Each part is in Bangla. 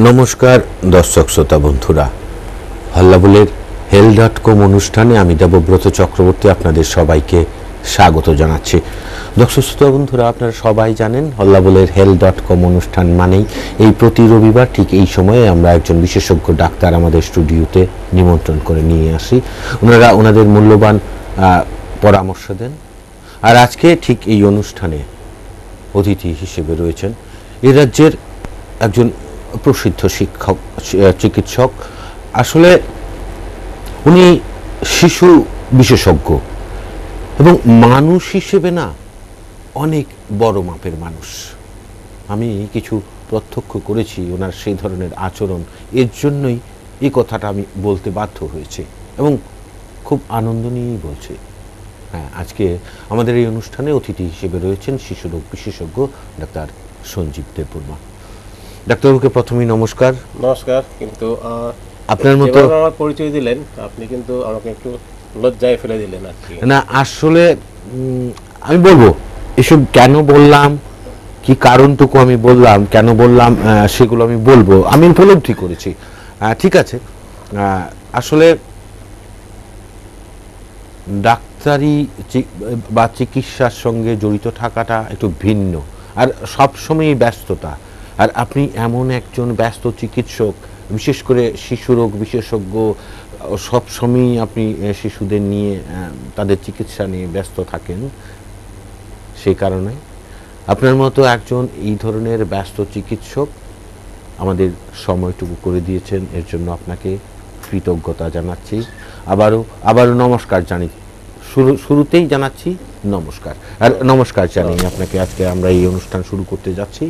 নমস্কার দর্শক শ্রোতা বন্ধুরা, হল্লাবলের হেল.কম অনুষ্ঠানে আমি দেবব্রত চক্রবর্তী আপনাদের সবাইকে স্বাগত জানাচ্ছি। দর্শক শ্রোতা বন্ধুরা, আপনারা সবাই জানেন হল্লাবলের হেল.কম অনুষ্ঠান মানেই এই প্রতি রবিবার ঠিক এই সময়ে আমরা একজন বিশেষজ্ঞ ডাক্তার আমাদের স্টুডিওতে নিমন্ত্রণ করে নিয়ে আসি। ওনারা ওনাদের মূল্যবান পরামর্শ দেন। আর আজকে ঠিক এই অনুষ্ঠানে অতিথি হিসেবে রয়েছেন এই রাজ্যের একজন প্রসিদ্ধ চিকিৎসক। আসলে উনি শিশু বিশেষজ্ঞ এবং মানুষ হিসেবে না অনেক বড় মাপের মানুষ। আমি কিছু প্রত্যক্ষ করেছি ওনার সেই ধরনের আচরণ, এর জন্যই এই কথাটা আমি বলতে বাধ্য হয়েছি এবং খুব আনন্দ নিয়েই বলছি। হ্যাঁ, আজকে আমাদের এই অনুষ্ঠানে অতিথি হিসেবে রয়েছেন শিশুরোগ বিশেষজ্ঞ ডাক্তার সঞ্জীব দেববর্মা। ডাক্তারবাবুকে প্রথমেই নমস্কার। নমস্কার। কিন্তু আপনার মতো আমার পরিচয় দিলেন, আপনি কিন্তু আমাকে একটু লজ্জায় ফেলে দিলেন আর কি। না, আসলে আমি বলবো এসব কেন বললাম, কি কারণটুকু আমি বললাম, কেন বললাম সেগুলো আমি বলবো। আমি উপলব্ধি করেছি, ঠিক আছে। আসলে ডাক্তারি বা চিকিৎসার সঙ্গে জড়িত থাকাটা একটু ভিন্ন, আর সবসময়ই ব্যস্ততা। আর আপনি এমন একজন ব্যস্ত চিকিৎসক, বিশেষ করে শিশুরোগ বিশেষজ্ঞ, সবসময়ই আপনি শিশুদের নিয়ে তাদের চিকিৎসা নিয়ে ব্যস্ত থাকেন। সেই কারণে আপনার মতো একজন এই ধরনের ব্যস্ত চিকিৎসক আমাদের সময়টুকু করে দিয়েছেন, এর জন্য আপনাকে কৃতজ্ঞতা জানাচ্ছি। আবারও নমস্কার জানি, শুরুতেই জানাচ্ছি নমস্কার। আর নমস্কার জানিয়ে আপনাকে আজকে আমরা এই অনুষ্ঠান শুরু করতে যাচ্ছি।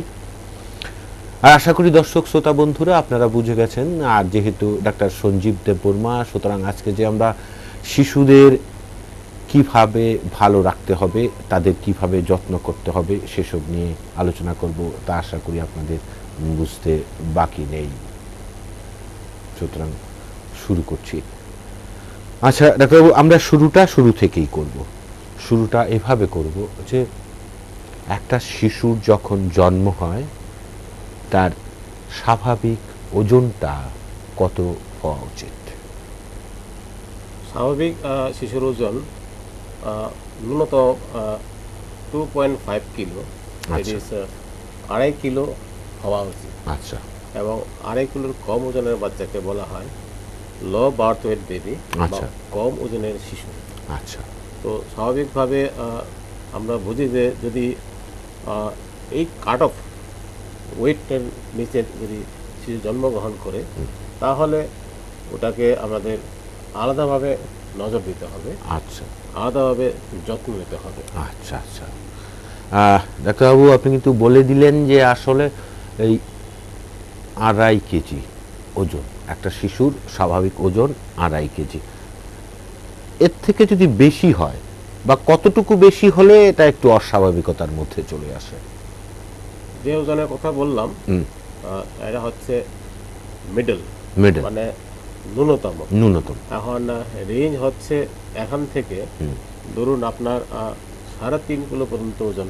আর আশা করি দর্শক শ্রোতা বন্ধুরা আপনারা বুঝে গেছেন। আর যেহেতু ডাক্তার সঞ্জীব দেববর্মা, সুতরাং আজকে যে আমরা শিশুদের কিভাবে ভালো রাখতে হবে, তাদের কিভাবে যত্ন করতে হবে, সেসব নিয়ে আলোচনা করব, তা আশা করি আপনাদের বুঝতে বাকি নেই। সুতরাং শুরু করছি। আচ্ছা ডাক্তারবাবু, আমরা শুরু থেকেই করব। শুরুটা এভাবে করব যে একটা শিশুর যখন জন্ম হয় তার স্বাভাবিক ওজনটা কত হওয়া উচিত? স্বাভাবিক শিশুর ওজন ন্যূনতম 2.5 কিলো, আড়াই কিলো হওয়া উচিত। আচ্ছা। এবং আড়াই কিলোর কম ওজনের বাচ্চাকে বলা হয় লো বার্থ ওয়েট বেবি, কম ওজনের শিশু। আচ্ছা। তো স্বাভাবিকভাবে আমরা বুঝি যে যদি এই কাট অফ ওয়েটের নিচে যদি শিশু জন্মগ্রহণ করে, তাহলে ওটাকে আমাদের আলাদাভাবে নজর দিতে হবে। আচ্ছা। আলাদাভাবে যত্ন নিতে হবে। আচ্ছা আচ্ছা। ডাক্তারবাবু, আপনি কিন্তু বলে দিলেন যে আসলে এই 2.5 কেজি ওজন, একটা শিশুর স্বাভাবিক ওজন 2.5 কেজি। এর থেকে যদি বেশি হয় বা কতটুকু বেশি হলে এটা একটু অস্বাভাবিকতার মধ্যে চলে আসে? যে ওজনের কথা বললাম এটা হচ্ছে মিডল, মানে ন্যূনতম। এখন রেঞ্জ হচ্ছে এখান থেকে ধরুন আপনার 3.5 কিলো পর্যন্ত ওজন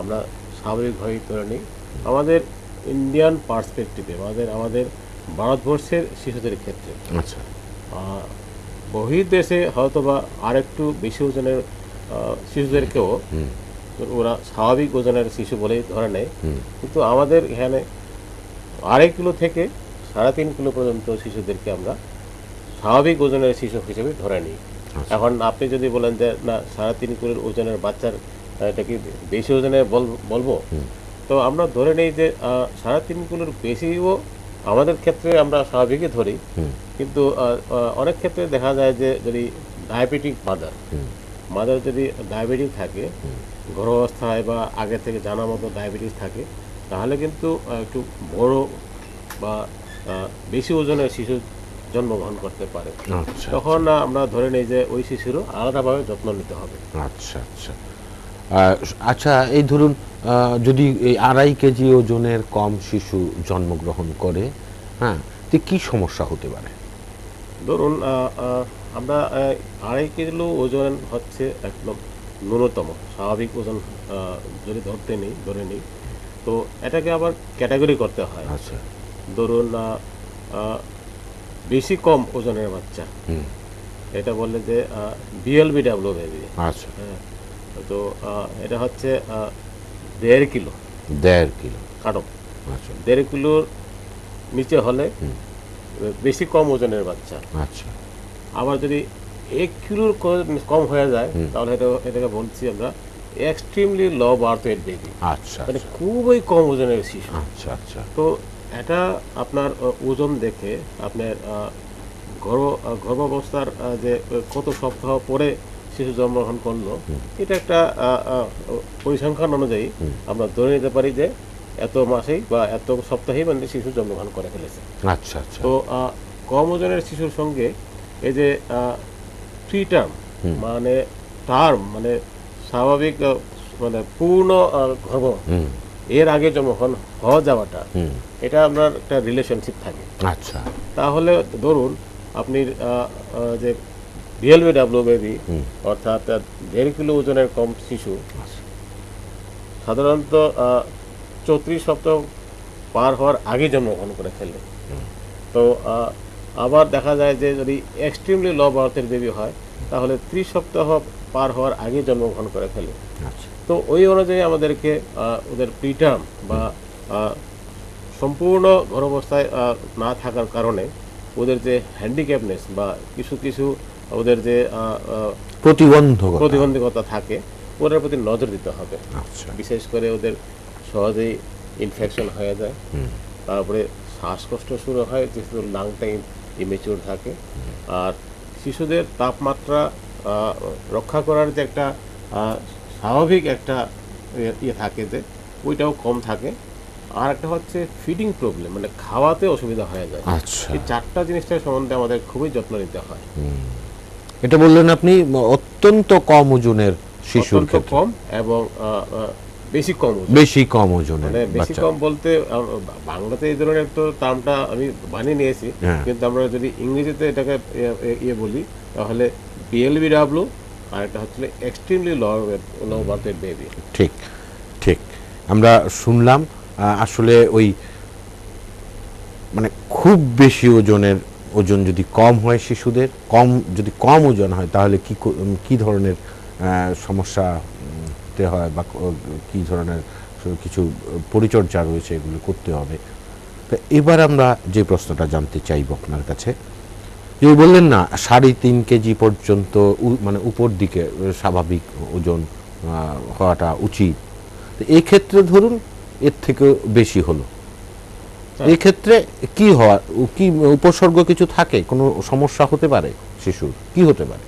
আমরা স্বাভাবিকভাবে ধরে নিই আমাদের ইন্ডিয়ান পার্সপেক্টিভে, আমাদের ভারতবর্ষের শিশুদের ক্ষেত্রে। আচ্ছা। বহির্দেশে হয়তো বা আরেকটু বেশি ওজনের শিশুদেরকেও ওরা স্বাভাবিক ওজনের শিশু বলেই ধরে নেয়, কিন্তু আমাদের এখানে 2.5 কিলো থেকে 3.5 কিলো পর্যন্ত শিশুদেরকে আমরা স্বাভাবিক ওজনের শিশু হিসেবে ধরে নিই। এখন আপনি যদি বলেন যে না 3.5 কিলোর ওজনের বাচ্চার এটা কি বেশি ওজনে বলবো, তো আমরা ধরে নিই যে 3.5 কিলোর বেশিও আমাদের ক্ষেত্রে আমরা স্বাভাবিকই ধরি, কিন্তু অনেক ক্ষেত্রে দেখা যায় যে যদি ডায়াবেটিক মাদার যদি ডায়াবেটিক থাকে, গর্ভাবস্থায় বা আগে থেকে জানা মতো ডায়াবেটিস থাকে, তাহলে কিন্তু একটু বড় বা বেশি ওজনের শিশু জন্মগ্রহণ করতে পারে, আচ্ছা তখন আমরা ধরে নিই যে ওই শিশুরও আলাদাভাবে যত্ন নিতে হবে। আচ্ছা আচ্ছা আচ্ছা, এই ধরুন যদি এই 2.5 কেজি ওজনের কম শিশু জন্মগ্রহণ করে, হ্যাঁ, তো কি সমস্যা হতে পারে? ধরুন আমরা 2.5 কিলো ওজন হচ্ছে একদম ন্যূনতম স্বাভাবিক ওজন, যদি ধরে নিই, তো এটাকে আবার ক্যাটাগরি করতে হয়। আচ্ছা। ধরুন বেশি কম ওজনের বাচ্চা, হুম। এটা বললে যে BLBW বেবি। আচ্ছা। হ্যাঁ, তো এটা হচ্ছে 1.5 কিলো 1.5 কিলো। কাটক। আচ্ছা 1.5 কিলোর নিচে হলে হুম। বেশি কম ওজনের বাচ্চা। আচ্ছা আবার যদি 1 কিলোর কম হয়ে যায়, হুম। তাহলে এটাকে বলছি আমরা extremely low birth weight baby, আচ্ছা মানে আচ্ছা খুবই কম ওজনের শিশু। আচ্ছা আচ্ছা তো এটা আপনার ওজন দেখে আপনার গর্ভাবস্থার যে কত সপ্তাহ পরে শিশু জন্মগ্রহণ করলো, এটা একটা পরিসংখ্যান অনুযায়ী হুম। আমরা ধরে নিতে পারি যে এত মাসেই বা এত সপ্তাহেই মানে শিশু জন্মগ্রহণ করে ফেলেছে। আচ্ছা আচ্ছা তো কম ওজনের শিশুর সঙ্গে এই যে প্রি টার্ম হুম। মানে টার্ম মানে স্বাভাবিক মানে পূর্ণ গর্ভ হুম এর আগে জন্মগ্রহণ হওয়া যাওয়াটা, হুম এটা আপনার একটা রিলেশনশিপ থাকে। আচ্ছা তাহলে ধরুন আপনি যে BLBW বেবি, হুম। অর্থাৎ 1.5 কিলো ওজনের কম শিশু আচ্ছা। সাধারণত 34 সপ্তাহ পার হওয়ার আগে জন্মগ্রহণ করে ফেলে। তো আবার দেখা যায় যে যদি এক্সট্রিমলি লো বার্থের বেবি হয়, তাহলে 30 সপ্তাহ পার হওয়ার আগে জন্মগ্রহণ করে ফেলে। আচ্ছা তো ওই অনুযায়ী আমাদেরকে ওদের প্রিটার্ম বা সম্পূর্ণ গর্ভাবস্থায় না থাকার কারণে ওদের যে হ্যান্ডিক্যাপনেস বা কিছু কিছু ওদের যে প্রতিবন্ধকতা থাকে, ওটার প্রতি নজর দিতে হবে। আচ্ছা বিশেষ করে ওদের সহজেই ইনফেকশন হয়ে যায়, হুম। তারপরে শ্বাসকষ্ট শুরু হয় যেহেতু লাংটা ইমেচিউর থাকে, আর শিশুদের তাপমাত্রা রক্ষা করার যে একটা স্বাভাবিক একটা ইয়ে থাকে, যে ওইটাও কম থাকে। আর একটা হচ্ছে ফিডিং প্রবলেম, মানে খাওয়াতে অসুবিধা হয়ে যায়। আচ্ছা এই 4টা জিনিসটার সম্বন্ধে আমাদের খুবই যত্ন নিতে হয়। এটা বললেন আপনি অত্যন্ত কম ওজনের শিশুর অত্যন্ত ক্ষেত্রে। কম এবং বেশি কম ওজন। বেশি কম ওজনের মানে বেশি বাচ্চা। কম বলতে বাংলাতে এই ধরনের তো টার্মটা আমি বানিয়ে নিয়েছি, হ্যাঁ। কিন্তু আমরা যদি ইংরেজিতে এটাকে ইয়ে বলি, তাহলে BLBW, আর একটা হচ্ছে extremely low birth weight baby. ঠিক ঠিক আমরা শুনলাম আসলে ওই মানে খুব বেশি ওজন যদি কম হয় শিশুদের, যদি কম ওজন হয় তাহলে কি ধরনের সমস্যা হতে হয় বা কি ধরনের কিছু পরিচর্যা রয়েছে, এগুলো করতে হবে। তো এবার আমরা যে প্রশ্নটা জানতে চাইব আপনার কাছে, যে বললেন না 3.5 কেজি পর্যন্ত মানে উপর দিকে স্বাভাবিক ওজন হওয়াটা উচিত, তো এই ক্ষেত্রে ধরুন এর থেকে বেশি হলো, এই ক্ষেত্রে কি উপসর্গ কিছু থাকে, কোনো সমস্যা হতে পারে শিশুর, কি হতে পারে?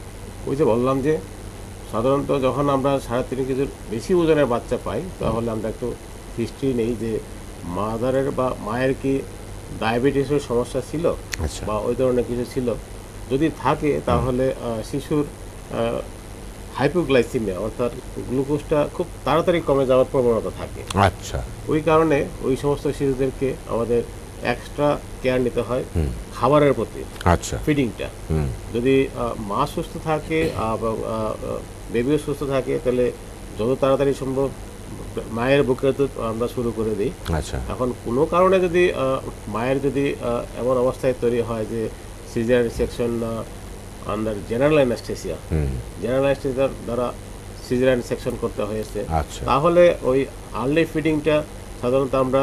ওই যে বললাম যে সাধারণত যখন আমরা 3.5 কেজির বেশি ওজনের বাচ্চা পাই, তাহলে আমরা একটু হিস্ট্রি নেই যে মাদারের বা মায়ের কি ডায়াবেটিসের সমস্যা ছিল আচ্ছা বা ওই ধরনের কিছু ছিল। যদি থাকে তাহলে শিশুর হাইপোগ্লাইসিমিয়া অর্থাৎ গ্লুকোজটা খুব তাড়াতাড়ি কমে যাওয়ার প্রবণতা থাকে। আচ্ছা ওই কারণে ওই সমস্ত শিশুদেরকে আমাদের এক্সট্রা কেয়ার নিতে হয় হুম। খাবারের প্রতি, আচ্ছা ফিডিংটা। হুম যদি মা সুস্থ থাকে এবং বেবিও সুস্থ থাকে, তাহলে যত তাড়াতাড়ি সম্ভব মায়ের বুকের দুধ আমরা শুরু করে দিই। আচ্ছা এখন কোনো কারণে যদি মায়ের যদি এমন অবস্থায় তৈরি হয় যে caesarean section under general anaesthesia, hmm general অ্যানেস্থেসিয়ার দ্বারা সিজারিয়ান সেকশন করতে হয়েছে, আচ্ছা তাহলে ওই আর্লি ফিডিংটা সাধারণত আমরা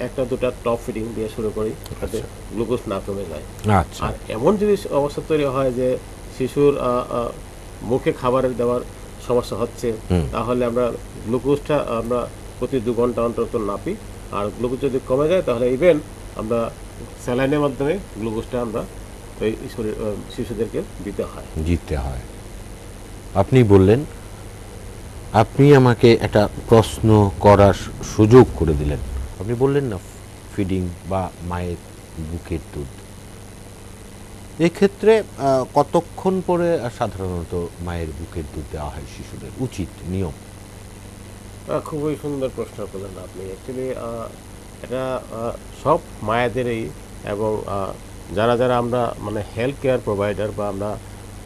1-2টা টপ ফিডিং দিয়ে শুরু করি, যাতে গ্লুকোজ না কমে যায়। আচ্ছা আর এমন যদি অবস্থা তৈরি হয় যে শিশুর মুখে খাবারের দেওয়ার সমস্যা হচ্ছে, তাহলে আমরা গ্লুকোজটা আমরা প্রতি 2 ঘন্টা অন্তর নাপি, আর গ্লুকোজ যদি কমে যায় তাহলে ইভেন আমরা স্যালাইনের মাধ্যমে গ্লুকোজটা আমরা ওই শিশুদেরকে দিতে হয়। আপনি বললেন, আপনি আমাকে একটা প্রশ্ন করার সুযোগ করে দিলেন। আপনি বললেন না ফিডিং বা মায়ের বুকের দুধ। এক্ষেত্রে কতক্ষণ পরে সাধারণত মায়ের বুকের দুধ দেওয়া হয় শিশুদের, উচিত নিয়ম? খুবই সুন্দর প্রশ্ন করলেন আপনি। অ্যাকচুয়ালি এটা সব মায়েদেরই এবং যারা যারা আমরা মানে হেলথ কেয়ার প্রোভাইডার বা আমরা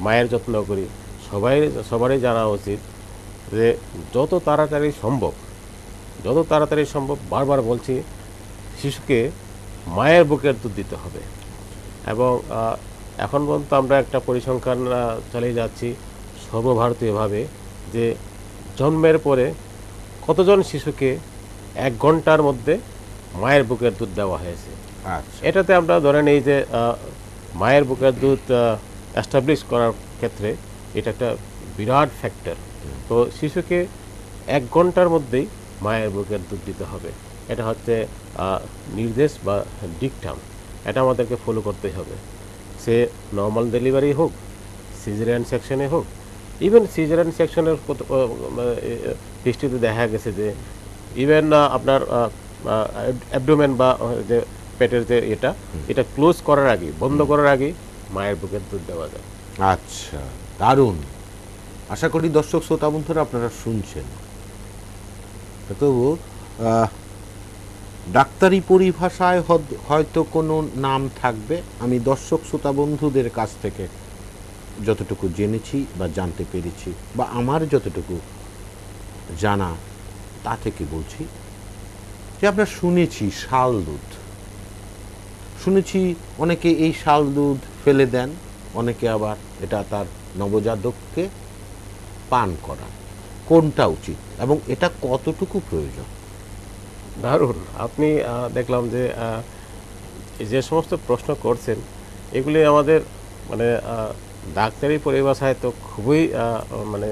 মায়ের যত্ন করি সবারই জানা উচিত যে যত তাড়াতাড়ি সম্ভব বারবার বলছি, শিশুকে মায়ের বুকের দুধ দিতে হবে। এবং এখন পর্যন্ত আমরা একটা পরিসংখ্যান চালিয়ে যাচ্ছি সর্বভারতীয়ভাবে যে জন্মের পরে কতজন শিশুকে 1 ঘন্টার মধ্যে মায়ের বুকের দুধ দেওয়া হয়েছে। আচ্ছা, এটাতে আমরা ধরে নেই যে মায়ের বুকের দুধ এস্টাবলিশ করার ক্ষেত্রে এটা একটা বিরাট ফ্যাক্টর। তো শিশুকে 1 ঘন্টার মধ্যেই মায়ের বুকের দুধ দিতে হবে। এটা হচ্ছে নির্দেশ বা ডিকটাম, এটা আমাদেরকে ফলো করতেই হবে। সে নর্মাল ডেলিভারি হোক, সিজারিয়ান সেকশনে হোক। ইভেন সিজারিয়ান সেকশনের হিস্ট্রিতে দেখা গেছে যে ইভেন আপনার অ্যাবডোমেন বা যে পেটের যে এটা ক্লোজ করার আগে, বন্ধ করার আগে মায়ের বুকের দুধ দেওয়া যায়। আচ্ছা, দারুণ। আশা করি দর্শক শ্রোতা বন্ধুরা আপনারা শুনছেন। তো ডাক্তারি পরিভাষায় হয়তো কোনো নাম থাকবে, আমি দর্শক শ্রোতা বন্ধুদের কাছ থেকে যতটুকু জেনেছি বা জানতে পেরেছি বা আমার যতটুকু জানা তা থেকে বলছি যে আমরা শুনেছি শাল দুধ, শুনেছি অনেকে এই শাল দুধ ফেলে দেন, অনেকে আবার এটা তার নবজাতককে পান করান। কোনটা উচিত এবং এটা কতটুকু প্রয়োজন? দারুণ। আপনি দেখলাম যে যে সমস্ত প্রশ্ন করছেন এগুলি আমাদের মানে ডাক্তারি পরিভাষায় তো খুবই মানে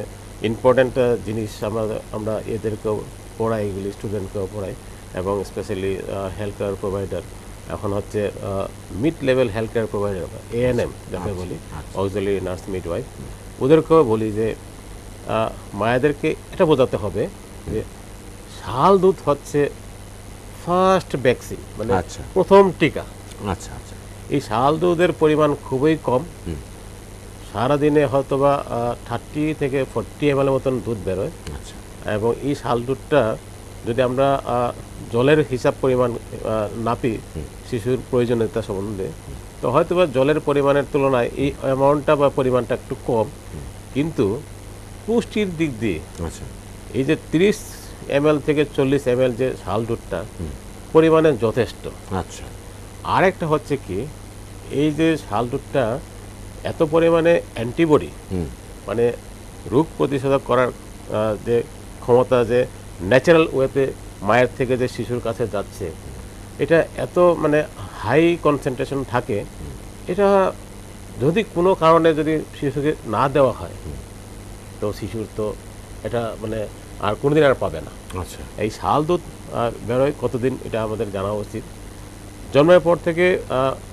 ইম্পর্ট্যান্ট জিনিস। আমরা এদেরকেও পড়াই, এগুলি স্টুডেন্টকেও পড়াই এবং স্পেশালি হেলথ কেয়ার প্রোভাইডার, এখন হচ্ছে mid level health care provider বা ANM যাকে বলি, অক্সিলারি নার্স মিডওয়াইফ, ওদেরকেও বলি যে মায়েদেরকে এটা বোঝাতে হবে যে শাল দুধ হচ্ছে ফার্স্ট ভ্যাকসিন, মানে আচ্ছা, প্রথম টিকা। আচ্ছা আচ্ছা, এই শাল দুধের পরিমাণ খুবই কম। সারাদিনে হয়তোবা 30 থেকে 40 ml মতন দুধ বেরোয়। আচ্ছা, এবং এই শাল দুধটা যদি আমরা জলের হিসাব পরিমাণ নাপি শিশুর প্রয়োজনীয়তা সম্বন্ধে, তো হয়তোবা জলের পরিমাণের তুলনায় এই অ্যামাউন্টটা বা পরিমাণটা একটু কম, কিন্তু পুষ্টির দিক দিয়ে আচ্ছা, এই যে 30 ml থেকে 40 ml যে শাল দুধটা পরিমাণে যথেষ্ট। আচ্ছা, আরেকটা হচ্ছে কি, এই যে শাল দুধটা এত পরিমাণে অ্যান্টিবডি, মানে রোগ প্রতিষেধক করার যে ক্ষমতা, যে ন্যাচারাল ওয়েতে মায়ের থেকে যে শিশুর কাছে যাচ্ছে, এটা এত মানে হাই কনসেন্ট্রেশন থাকে। এটা যদি কোনো কারণে যদি শিশুকে না দেওয়া হয় তো শিশুর তো এটা মানে আর কোনোদিন আর পাবে না। আচ্ছা, এই শাল দুধ বেরোয় কতদিন এটা আমাদের জানা উচিত। জন্মের পর থেকে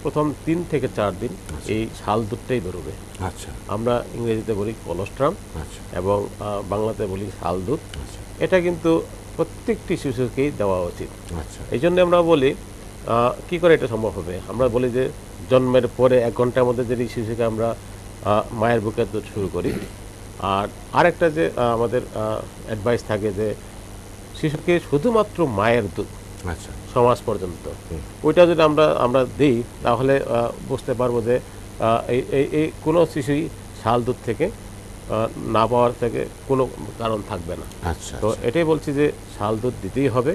প্রথম 3 থেকে 4 দিন এই শাল দুধটাই বেরোবে। আচ্ছা, আমরা ইংরেজিতে বলি কলোস্ট্রাম আচ্ছা, এবং বাংলাতে বলি শাল দুধ। আচ্ছা, এটা কিন্তু প্রত্যেকটি শিশুকেই দেওয়া উচিত। আচ্ছা, এই জন্য আমরা বলি কি করে এটা সম্ভব হবে, আমরা বলি যে জন্মের পরে 1 ঘন্টার মধ্যে যদি শিশুকে আমরা মায়ের বুকের দুধ শুরু করি। আর আরেকটা যে আমাদের অ্যাডভাইস থাকে যে শিশুকে শুধুমাত্র মায়ের দুধ আচ্ছা, 6 মাস পর্যন্ত, ওইটা যদি আমরা দিই তাহলে বুঝতে পারবো যে এই কোনো শিশুই শাল দুধ থেকে না পাওয়ার থেকে কোনো কারণ থাকবে না। আচ্ছা, তো এটাই বলছি যে শাল দুধ দিতেই হবে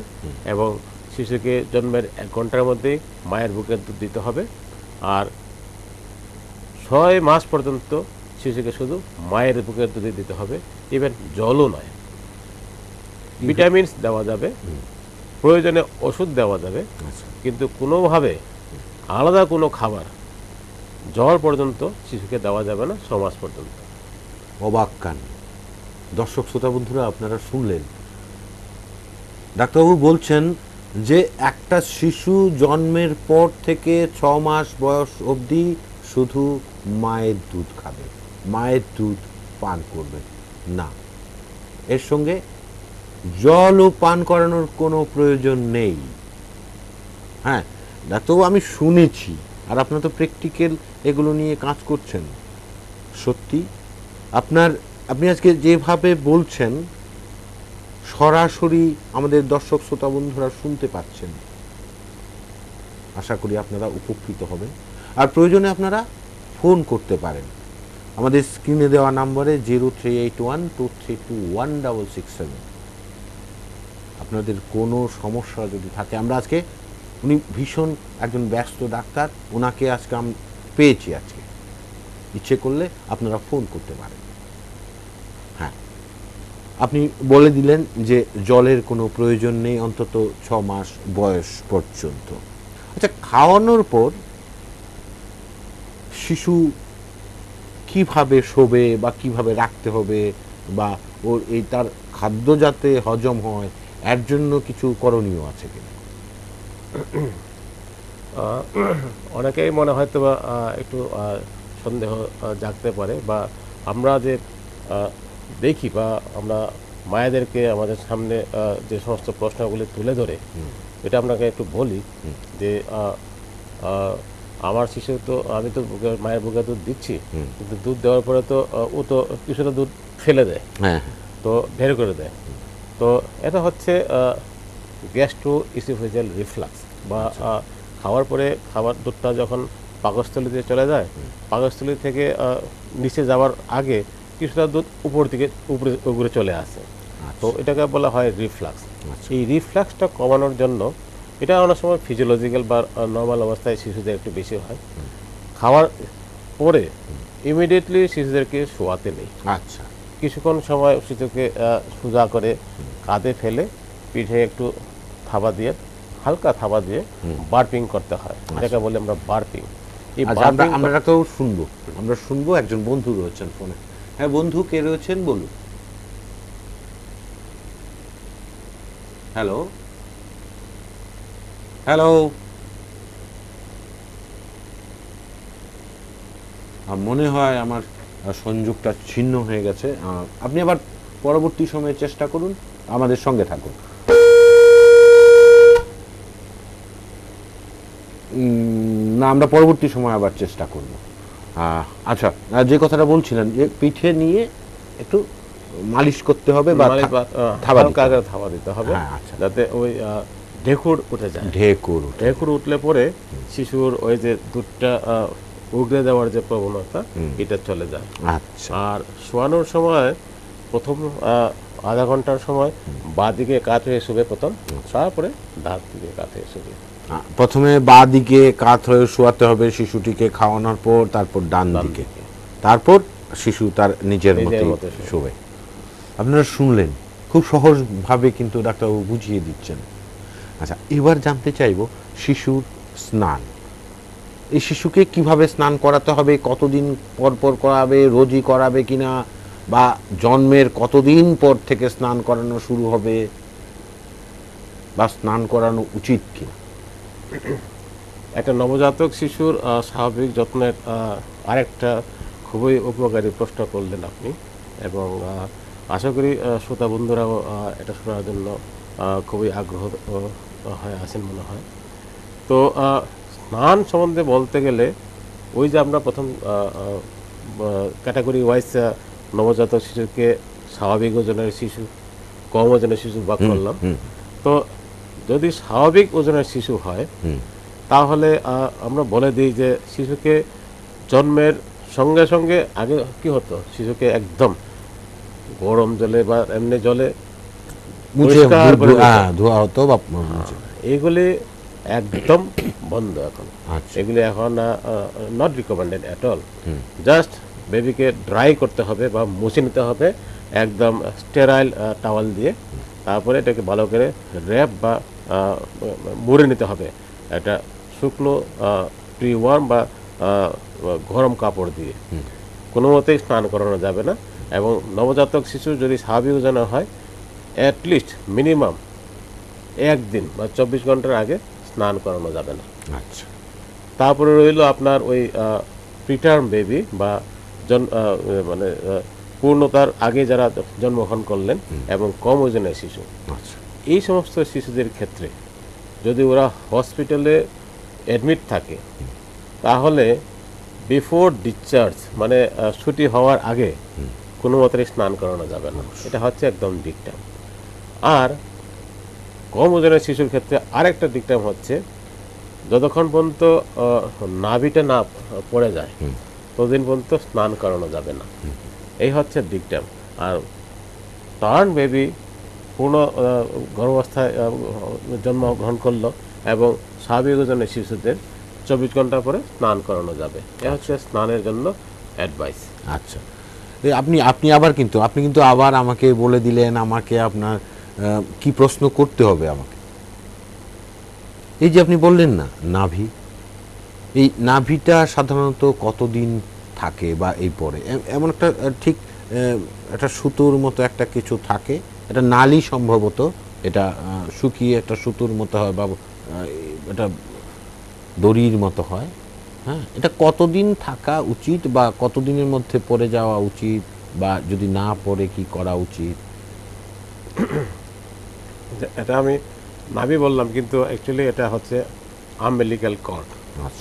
এবং শিশুকে জন্মের 1 ঘন্টার মধ্যেই মায়ের বুকের দুধ দিতে হবে। আর 6 মাস পর্যন্ত শিশুকে শুধু মায়ের বুকের দুধই দিতে হবে, ইভেন জলও নয়। ভিটামিনস দেওয়া যাবে, প্রয়োজনে ওষুধ দেওয়া যাবে, আচ্ছা, কিন্তু কোনোভাবে আলাদা কোনো খাবার জল পর্যন্ত শিশুকে দেওয়া যাবে না 6 মাস পর্যন্ত। অবাক কান। দর্শক শ্রোতা বন্ধুরা আপনারা শুনলেন, ডাক্তারবাবু বলছেন যে একটা শিশু জন্মের পর থেকে 6 মাস বয়স অবধি শুধু মায়ের দুধ খাবে, মায়ের দুধ পান করবে না, এর সঙ্গে জলও পান করানোর কোনো প্রয়োজন নেই। হ্যাঁ, ডাক্তারবাবু আমি শুনেছি, আর আপনার তো প্র্যাকটিক্যাল এগুলো নিয়ে কাজ করছেন। সত্যি আপনি আজকে যেভাবে বলছেন সরাসরি আমাদের দর্শক শ্রোতা বন্ধুরা শুনতে পাচ্ছেন। আশা করি আপনারা উপকৃত হবেন, আর প্রয়োজনে আপনারা ফোন করতে পারেন আমাদের স্ক্রিনে দেওয়া নম্বরে 038123216667। আপনাদের কোনো সমস্যা যদি থাকে, আমরা আজকে উনি ভীষণ একজন ব্যস্ত ডাক্তার, ওনাকে আজকে পেয়েছি আজকে, ইচ্ছে করলে আপনারা ফোন করতে পারেন। হ্যাঁ, আপনি বলে দিলেন যে জলের কোনো প্রয়োজন নেই অন্তত 6 মাস বয়স পর্যন্ত। আচ্ছা, খাওয়ানোর পর শিশু কিভাবে শোবে বা কিভাবে রাখতে হবে, বা ওর এই তার খাদ্য যাতে হজম হয় এর জন্য কিছু করণীয় আছে কিনা? অনেকেই মনে হয়তো বা একটু সন্দেহ জাগতে পারে, বা আমরা যে দেখি বা আমরা মায়েদেরকে আমাদের সামনে যে সমস্ত প্রশ্নগুলি তুলে ধরে, এটা আপনাকে একটু বলি যে আমার শিশু তো, আমি তো মায়ের বুকে দুধ দিচ্ছি, কিন্তু দুধ দেওয়ার পরে তো ও তো কিছুটা দুধ ফেলে দেয়, তো বের করে দেয়। তো এটা হচ্ছে গ্যাস্ট্রো ইসোফেজিয়াল রিফ্লাক্স, বা খাওয়ার পরে খাবার দুধটা যখন পাকস্থলীতে চলে যায়, পাকস্থলী থেকে নিচে যাওয়ার আগে কিছুটা দুধ উপরে চলে আসে, তো এটাকে বলা হয় রিফ্লাক্স। এই রিফ্লাক্সটা কমানোর জন্য, এটা অনেক সময় ফিজিওলজিক্যাল বা নর্মাল অবস্থায় শিশুদের একটু বেশি হয়, খাওয়ার পরে ইমিডিয়েটলি শিশুদেরকে শোয়াতে নেই। আচ্ছা, কিছুক্ষণ সময় শিশুকে সোজা করে কাঁধে ফেলে পিঠে একটু থাবা দিয়ে, হালকা থাবা দিয়ে বার্পিং করতে হয়, এটাকে বলে আমরা বার্পিং। এই আমরা তো শুনবো একজন বন্ধু রয়েছেন ফোনে। হ্যাঁ বন্ধু, কে রয়েছেন বলুন। হ্যালো হ্যালো, মনে হয় আমার সংযোগটা ছিন্ন হয়ে গেছে। আপনি আবার পরবর্তী সময়ে চেষ্টা করুন, আমাদের সঙ্গে থাকুন। না, আমরা পরবর্তী সময় আবার চেষ্টা করব। আচ্ছা, যে কথাটা বলছিলেন যে পিঠে নিয়ে একটু মালিশ করতে হবে বা থাবা দিতে হবে, যাতে ওই ঢেকুর উঠে যায়। ঢেকুর উঠলে পরে শিশুর ওই যে দুধটা উগড়ে দেওয়ার যে প্রবণতা, এটা চলে যায়। আচ্ছা, আর শোয়ানোর সময় প্রথম আধা ঘন্টার সময় বাঁ দিকে কাত হয়ে শুবে প্রথম, তারপরে ডান দিকে কাত হয়ে শুবে। প্রথমে বাঁ দিকে কাত হয়ে শোয়াতে হবে শিশুটিকে খাওয়ানোর পর, তারপর ডান দিকে, তারপর শিশু তার নিজের মতো শোবে। আপনারা শুনলেন, খুব সহজভাবে কিন্তু ডাক্তারবাবু বুঝিয়ে দিচ্ছেন। আচ্ছা, এবার জানতে চাইব শিশুর স্নান। এই শিশুকে কিভাবে স্নান করাতে হবে, কতদিন পর পর করাবে, রোজই করাবে কিনা, বা জন্মের কতদিন পর থেকে স্নান করানো শুরু হবে, বা স্নান করানো উচিত কিনা? একটা নবজাতক শিশুর স্বাভাবিক যত্নের আরেকটা খুবই উপকারী প্রশ্ন করলেন আপনি, এবং আশা করি শ্রোতা বন্ধুরাও এটা শোনার জন্য খুবই আগ্রহ হয়ে আছেন মনে হয়। তো স্নান সম্বন্ধে বলতে গেলে, ওই যে আমরা প্রথম ক্যাটাগরি ওয়াইজ নবজাতক শিশুকে স্বাভাবিক ওজনের শিশু, কম ওজনের শিশু ভাগ করলাম। তো যদি স্বাভাবিক ওজনের শিশু হয়, তাহলে আমরা বলে দিই যে শিশুকে জন্মের সঙ্গে সঙ্গে, আগে কি হতো, শিশুকে একদম গরম জলে বা এমনি জলে ধোয়া হতো, এগুলি একদম বন্ধ এখন। এগুলি এখন not recommended at all. Just বেবিকে ড্রাই করতে হবে বা মুছে নিতে হবে একদম স্টেরাইল টাওয়াল দিয়ে, তারপরে এটাকে ভালো করে র্যাপ বা মুড়ে নিতে হবে একটা শুকনো প্রি ওয়ার্ম বা গরম কাপড় দিয়ে। কোনো মতেই স্নান করানো যাবে না, এবং নবজাতক শিশু যদি স্বাভাবিক ওজনে হয়, অ্যাটলিস্ট মিনিমাম একদিন বা 24 ঘন্টার আগে স্নান করানো যাবে না। আচ্ছা, তারপরে রইল আপনার ওই প্রিটার্ম বেবি বা মানে পূর্ণতার আগে যারা জন্মগ্রহণ করলেন এবং কম ওজনের শিশু। এই সমস্ত শিশুদের ক্ষেত্রে যদি ওরা হসপিটালে অ্যাডমিট থাকে তাহলে বিফোর ডিসচার্জ মানে ছুটি হওয়ার আগে কোনো মতে স্নান করানো যাবে না, এটা হচ্ছে একদম ডিকটাম। আর কম ওজনের শিশুর ক্ষেত্রে আরেকটা ডিকটাম হচ্ছে যতক্ষণ পর্যন্ত নাভিটা না পড়ে যায় ততদিন পর্যন্ত স্নান করানো যাবে না, এই হচ্ছে ডিকটাম। আর টার্ন বেবি পূর্ণ গর্ভাবস্থায় জন্মগ্রহণ করলো এবং স্বাভাবিক ওজনের শিশুদের 24 ঘন্টা পরে স্নান করানো যাবে, এ হচ্ছে স্নানের জন্য অ্যাডভাইস। আচ্ছা, আপনি আপনি আবার কিন্তু আপনি কিন্তু আবার আমাকে বলে দিলেন আমাকে আপনার কি প্রশ্ন করতে হবে আমাকে। এই যে আপনি বললেন না নাভি, এই নাভিটা সাধারণত কতদিন থাকে বা এই পরে এমন একটা ঠিক একটা সুতোর মতো একটা কিছু থাকে, এটা নালী সম্ভবত, এটা শুকিয়ে একটা সুতোর মতো হয় বা এটা দড়ির মতো হয়, হ্যাঁ, এটা কতদিন থাকা উচিত বা কতদিনের মধ্যে পড়ে যাওয়া উচিত বা যদি না পড়ে কি করা উচিত? এটা আমি নাভি বললাম কিন্তু অ্যাকচুয়ালি এটা হচ্ছে আম্বিলিক্যাল কর্ড।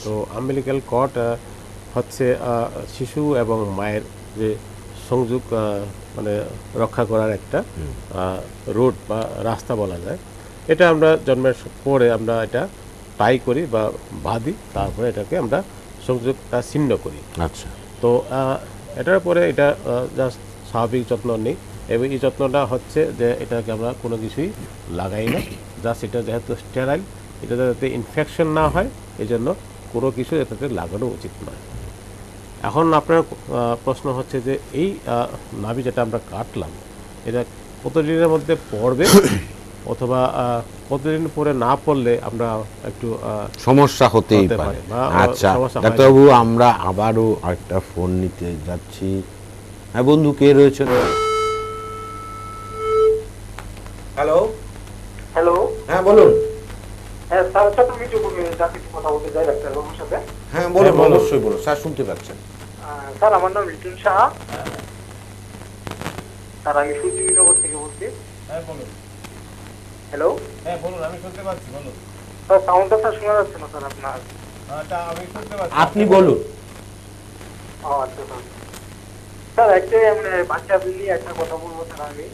তো আম্বিলিক্যাল কর্ড হচ্ছে শিশু এবং মায়ের যে সংযোগ মানে রক্ষা করার একটা রুট বা রাস্তা বলা যায়। এটা আমরা জন্মের পরে আমরা এটা টাই করি বা বাঁধি, তারপরে এটাকে আমরা সংযোগটা ছিন্ন করি। আচ্ছা, তো এটার পরে এটা জাস্ট স্বাভাবিক যত্ন নেই এবং এই যত্নটা হচ্ছে যে এটাকে আমরা কোনো কিছুই লাগাই না, জাস্ট এটা যেহেতু স্টেরাইল, এটা যাতে ইনফেকশন না হয় এই জন্য কোনো কিছু এটাতে লাগানো উচিত নয়। এখন আপনার প্রশ্ন হচ্ছে যে এই নাভি যেটা আমরা কাটলাম এটা কতদিনের মধ্যে পড়বে অথবা কতদিন পরে না পড়লে আমরা একটু সমস্যা হতেই হতে পারে। পারে বা আচ্ছা সমস্যা হয়। ডাক্তারবাবু, আমরা আবারও একটা ফোন নিতে যাচ্ছি। হ্যাঁ বন্ধু, কে রয়েছেন? হ্যালো হ্যালো, হ্যাঁ বলুন। হ্যাঁ স্যার, সাথে আমি একটু যাকে কথা বলতে চাই ডাক্তারবাবুর সাথে। হ্যাঁ বলুন, হ্যাঁ, বলুন। অবশ্যই বলুন স্যার, শুনতে পাচ্ছেন। স্যার আমার নাম রিটুন সাহা, স্যার আমি সূর্যনগর থেকে বলছি। হ্যাঁ বলুন। হ্যালো হ্যাঁ বলুন, আমি শুনতে পাচ্ছি, বলুন। স্যার, সাউন্ডটা স্যার শোনা যাচ্ছে না স্যার আপনার। এটা আমি শুনতে পাচ্ছি, আপনি বলুন। ও আচ্ছা স্যার, স্যার একটা মানে বাচ্চাদের নিয়ে একটা কথা বলবো স্যার আমি।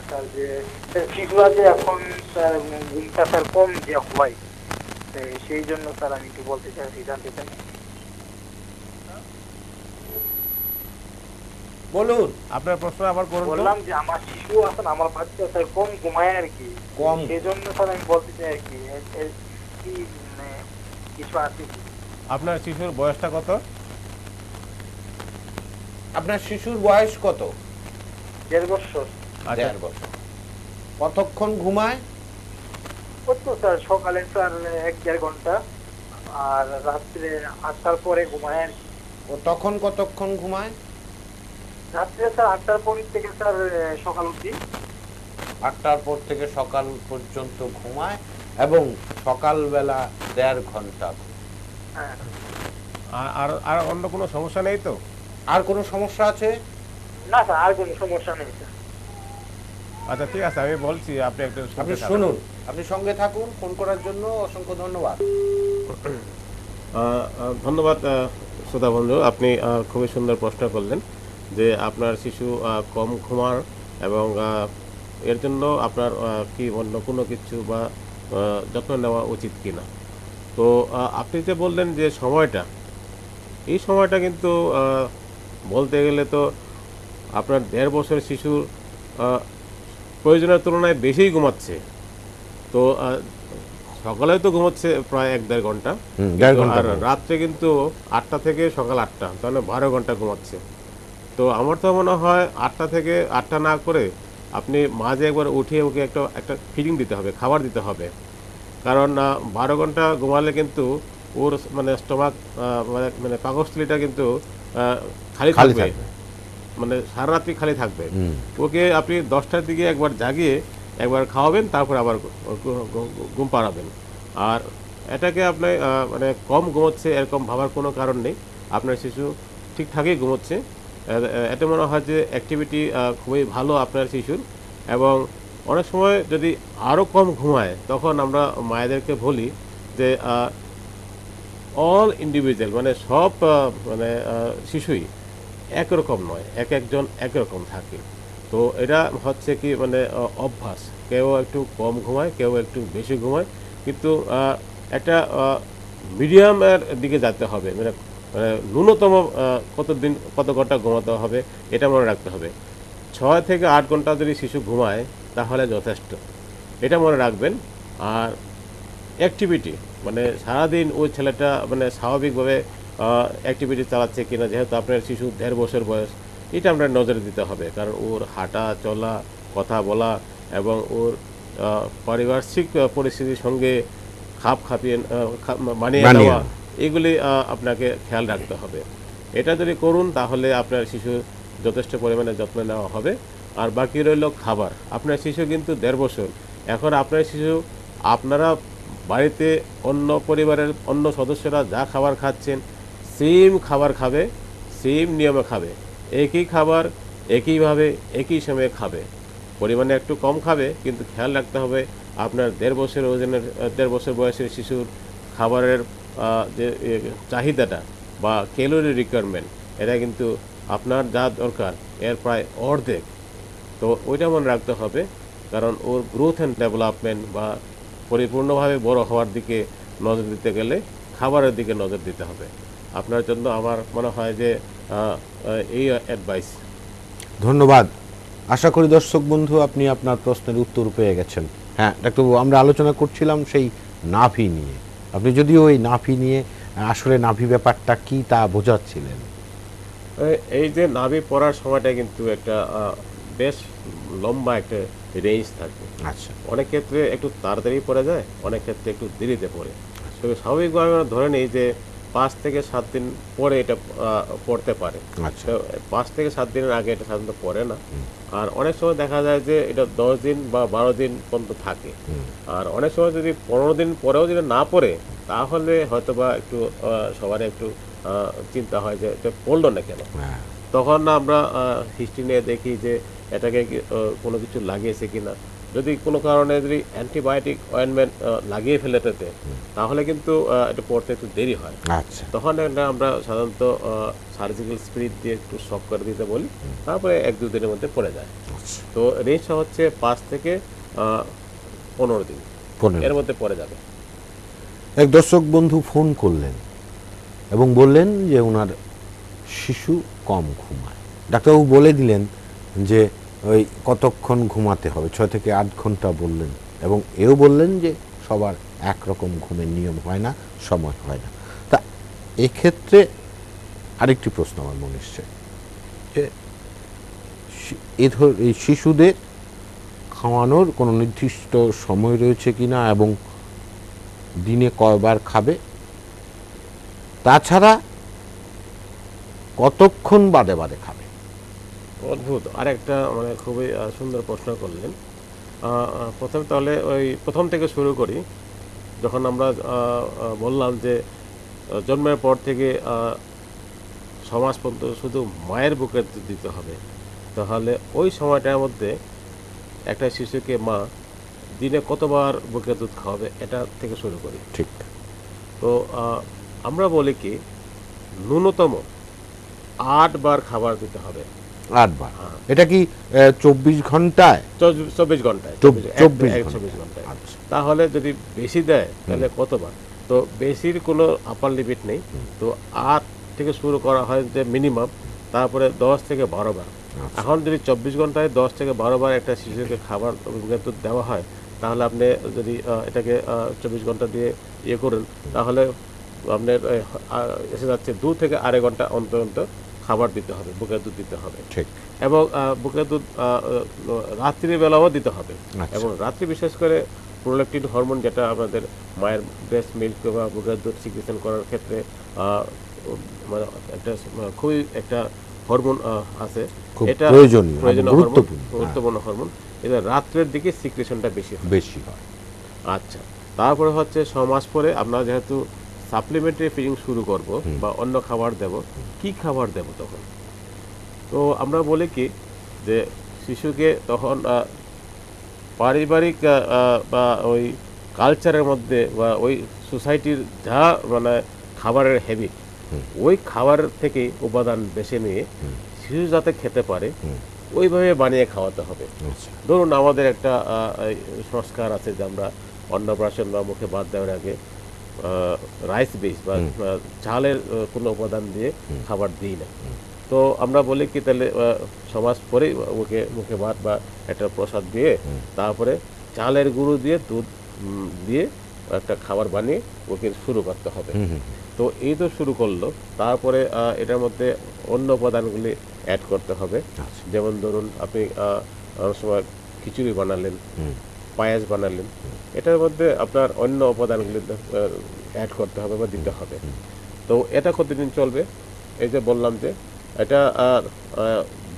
স্যার যে শিশুরা যে এখন স্যার ঘুমটা স্যার কম যে হয়, সেই জন্য স্যার আমি একটু বলতে চাইছি, জানতে চাই। বলুন আপনার প্রশ্ন আবার করুন তো। বললাম যে আমার শিশু এখন আমার বাচ্চা স্যার কম ঘুমায় আর কি, কম। সেই জন্য স্যার আমি বলতে চাই আর কি কি মানে কিছু আছে কি? আপনার শিশুর বয়সটা কত? আপনার শিশুর বয়স কত? 1.5 বছর। আচ্ছা, 1.5 বছর। কতক্ষণ ঘুমায়? ওই তো স্যার সকালে স্যার 1-1.5 ঘন্টা আর রাত্রে 8টার পরে ঘুমায় আর কি। ও তখন কতক্ষণ ঘুমায়? রাত্রে স্যার 8টার পর থেকে স্যার সকাল অবধি। 8টার পর থেকে সকাল পর্যন্ত ঘুমায় এবং সকালবেলা 1.5 ঘন্টা। হ্যাঁ। আর আর অন্য কোনো সমস্যা নেই তো? আর কোনো সমস্যা আছে? না স্যার, আর কোনো সমস্যা নেই স্যার। আচ্ছা ঠিক আছে, আমি বলছি, আপনি একটু আপনি শুনতে থাকুন। শুনুন, আপনি সঙ্গে থাকুন। ফোন করার জন্য অসংখ্য ধন্যবাদ। ধন্যবাদ শ্রোতা বন্ধু, আপনি খুবই সুন্দর প্রশ্ন করলেন যে আপনার শিশু কম ঘুমার এবং এর জন্য আপনার কি অন্য কোনো কিছু বা যত্ন নেওয়া উচিত কিনা। তো আপনি যে বললেন যে সময়টা, এই সময়টা কিন্তু বলতে গেলে তো আপনার 1.5 বছরের শিশুর প্রয়োজনের তুলনায় বেশিই ঘুমাচ্ছে। তো সকালে তো ঘুমাচ্ছে প্রায় 1-1.5 ঘন্টা, 1.5 ঘন্টা আর রাত্রে কিন্তু 8টা থেকে সকাল 8টা, তাহলে 12 ঘন্টা ঘুমাচ্ছে। তো আমার তো মনে হয় 8টা থেকে 8টা না করে আপনি মাঝে একবার উঠিয়ে ওকে একটা একটা ফিডিং দিতে হবে, খাবার দিতে হবে। কারণ 12 ঘন্টা ঘুমালে কিন্তু ওর মানে স্টমাক মানে পাকস্থলীটা কিন্তু খালি খালি থাকবে, থাকবে। মানে সারা রাত্রি খালি থাকবে। ওকে আপনি 10টার দিকে একবার জাগিয়ে একবার খাওয়াবেন, তারপর আবার ঘুম পাড়াবেন। আর এটাকে আপনি মানে কম ঘুমোচ্ছে এরকম ভাবার কোনো কারণ নেই, আপনার শিশু ঠিকঠাকই ঘুমোচ্ছে। এতে মনে হয় যে অ্যাক্টিভিটি খুবই ভালো আপনার শিশুর। এবং অনেক সময় যদি আরও কম ঘুমায় তখন আমরা মায়েদেরকে বলি যে অল ইন্ডিভিজুয়াল, মানে সব মানে শিশুই একরকম নয়, একজন একরকম থাকে। তো এটা হচ্ছে কি মানে অভ্যাস, কেউ একটু কম ঘুমায়, কেউ একটু বেশি ঘুমায়, কিন্তু একটা মিডিয়ামের দিকে যেতে হবে, মানে ন্যূনতম কত ঘন্টা ঘুমাতে হবে এটা মনে রাখতে হবে। 6 থেকে 8 ঘন্টা যদি শিশু ঘুমায় তাহলে যথেষ্ট, এটা মনে রাখবেন। আর অ্যাক্টিভিটি, মানে সারাদিন ওই ছেলেটা মানে স্বাভাবিকভাবে অ্যাক্টিভিটি চালাচ্ছে কিনা, যেহেতু আপনার শিশু 1.5 বছর বয়স, এটা আমরা নজরে দিতে হবে, কারণ ওর হাঁটা চলা, কথা বলা এবং ওর পারিপার্শ্বিক পরিস্থিতির সঙ্গে মানিয়ে মানিয়ে নেওয়া, নেওয়া। এগুলি আপনাকে খেয়াল রাখতে হবে। এটা যদি করুন তাহলে আপনার শিশুর যথেষ্ট পরিমাণে যত্ন নেওয়া হবে। আর বাকি রইল খাবার। আপনার শিশু কিন্তু 1.5 বছর, এখন আপনার শিশু আপনারা বাড়িতে অন্য পরিবারের অন্য সদস্যরা যা খাবার খাচ্ছেন সেম খাবার খাবে, সেম নিয়মে খাবে, একই খাবার একইভাবে একই সময়ে খাবে। পরিমাণে একটু কম খাবে, কিন্তু খেয়াল রাখতে হবে আপনার 1.5 বছর ওজনের 1.5 বছর বয়সের শিশুর খাবারের যে চাহিদাটা বা ক্যালোরি রিকোয়ারমেন্ট, এটা কিন্তু আপনার যা দরকার এর প্রায় অর্ধেক। তো ওইটা মনে রাখতে হবে, কারণ ওর গ্রোথ অ্যান্ড ডেভেলপমেন্ট বা পরিপূর্ণভাবে বড় হওয়ার দিকে নজর দিতে গেলে খাবারের দিকে নজর দিতে হবে। আপনার জন্য আমার মনে হয় যে এই অ্যাডভাইস। ধন্যবাদ। আশা করি দর্শক বন্ধু আপনি আপনার প্রশ্নের উত্তর পেয়ে গেছেন। হ্যাঁ ডাক্তারবাবু, আমরা আলোচনা করছিলাম সেই নাভি নিয়ে। আপনি যদিও ওই নাভি নিয়ে আসলে নাভি ব্যাপারটা কি তা বোঝাচ্ছিলেন। এই যে নাভি পড়ার সময়টা কিন্তু একটা বেশ লম্বা একটা রেঞ্জ থাকে। আচ্ছা, অনেক ক্ষেত্রে একটু তাড়াতাড়ি পড়ে যায়, অনেক ক্ষেত্রে একটু দেরিতে পড়ে। তবে স্বাভাবিকভাবে আমরা ধরে নিই যে 5 থেকে 7 দিন পরে এটা পড়তে পারে। আচ্ছা। তো 5 থেকে 7 দিনের আগে এটা সাধারণত পড়ে না। আর অনেক সময় দেখা যায় যে এটা 10 দিন বা 12 দিন পর্যন্ত থাকে। আর অনেক সময় যদি 15 দিন পরেও যদি না পড়ে, তাহলে হয়তোবা একটু সবার একটু চিন্তা হয় যে এটা পড়লো না কেন। হ্যাঁ, তখন আমরা হিস্ট্রি নিয়ে দেখি যে এটাকে কোনো কিছু লাগিয়েছে কিনা। যদি কোনো কারণে যদি অ্যান্টিবায়োটিক অয়েনমেন্ট লাগিয়ে ফেলে এটাতে, তাহলে কিন্তু এটা পড়তে একটু দেরি হয়। আচ্ছা, তখন এটা আমরা সাধারণত সার্জিক্যাল স্পিরিট দিয়ে একটু শক করে দিতে বলি, তারপরে 1-2 দিনের মধ্যে পড়ে যায়। আচ্ছা। তো রেঞ্জটা হচ্ছে 5 থেকে 15 দিন, 15 এর মধ্যে পড়ে যাবে। এক দর্শক বন্ধু ফোন করলেন এবং বললেন যে ওনার শিশু কম ঘুমায়। ডাক্তারবাবু বলে দিলেন যে ওই কতক্ষণ ঘুমাতে হবে, 6 থেকে 8 ঘন্টা বললেন, এবং এও বললেন যে সবার একরকম ঘুমের নিয়ম হয় না, সময় হয় না। তা এক্ষেত্রে আরেকটি প্রশ্ন আমার মনে এসছে যে এই শিশুদের খাওয়ানোর কোনো নির্দিষ্ট সময় রয়েছে কিনা এবং দিনে কয়বার খাবে, তাছাড়া কতক্ষণ বাদে বাদে খাবে। অদ্ভুত আরেকটা মানে খুবই সুন্দর প্রশ্ন করলেন। প্রথমে তাহলে ওই প্রথম থেকে শুরু করি। যখন আমরা বললাম যে জন্মের পর থেকে 6 মাস পর্যন্ত শুধু মায়ের বুকের দুধ দিতে হবে, তাহলে ওই সময়টার মধ্যে একটা শিশুকে মা দিনে কতবার বুকের দুধ খাওয়াবে এটা থেকে শুরু করি। ঠিক। তো আমরা বলি কি ন্যূনতম 8 বার খাবার দিতে হবে। 8 বার। এটা কি 24 ঘন্টায়? 24 ঘন্টায়। 24 ঘন্টায়। আচ্ছা। তাহলে যদি বেশি দেয় তাহলে কতবার? তো বেশির কোনো আপার লিমিট নেই। তো 8 থেকে শুরু করা হয় যে মিনিমাম, তারপরে 10 থেকে 12 বার। এখন যদি 24 ঘন্টায় 10 থেকে 12 বার একটা শিশুকে খাবার দুধ দেওয়া হয়, তাহলে আপনি যদি এটাকে 24 ঘন্টা দিয়ে ইয়ে করেন, তাহলে আপনার এসে যাচ্ছে 2 থেকে 2.5 ঘন্টা অন্তর অন্তর খাবার দিতে হবে, বুকের দুধ দিতে হবে। ঠিক। এবং বুকের দুধ রাত্রির বেলাও দিতে হবে। আচ্ছা। এবং রাত্রি বিশেষ করে প্রোল্যাকটিন হরমোন, যেটা আমাদের মায়ের ব্রেস্ট মিল্ক বা বুকের দুধ সিক্রেশন করার ক্ষেত্রে মানে একটা খুবই একটা হরমোন আছে, খুব এটা প্রয়োজনীয়, গুরুত্বপূর্ণ হরমোন। এটা রাত্রের দিকে সিক্রেশনটা বেশি হয়। আচ্ছা, তারপরে হচ্ছে 6 মাস পরে আমরা যেহেতু সাপ্লিমেন্টারি ফিডিং শুরু করব বা অন্য খাবার দেব, কি খাবার দেব তখন? তো আমরা বলি কি যে শিশুকে তখন পারিবারিক বা ওই কালচারের মধ্যে বা ওই সোসাইটির যা মানে খাবারের হ্যাবিট, ওই খাবার থেকে উপাদান বেছে নিয়ে শিশু যাতে খেতে পারে ওইভাবে বানিয়ে খাওয়াতে হবে। আচ্ছা। ধরুন আমাদের একটা এই সংস্কার আছে যে আমরা অন্নপ্রাশন বা মুখে ভাত দেওয়ার আগে রাইস বেস বা চালের কোনো উপাদান দিয়ে খাবার দিই না। তো আমরা বলি কি তাহলে সমাজ পরেই ওকে মুখে ভাত বা একটা প্রসাদ দিয়ে তারপরে চালের গুঁড়ো দিয়ে দুধ দিয়ে একটা খাবার বানিয়ে ওকে শুরু করতে হবে। তো এই তো শুরু করলো, তারপরে এটার মধ্যে অন্য উপাদানগুলি অ্যাড করতে হবে। যেমন ধরুন আপনি অনেক সময় খিচুড়ি বানালেন, পায়েস বানালেন, এটার মধ্যে আপনার অন্য উপাদানগুলি অ্যাড করতে হবে বা দিতে হবে। তো এটা কতদিন চলবে? এই যে বললাম যে এটা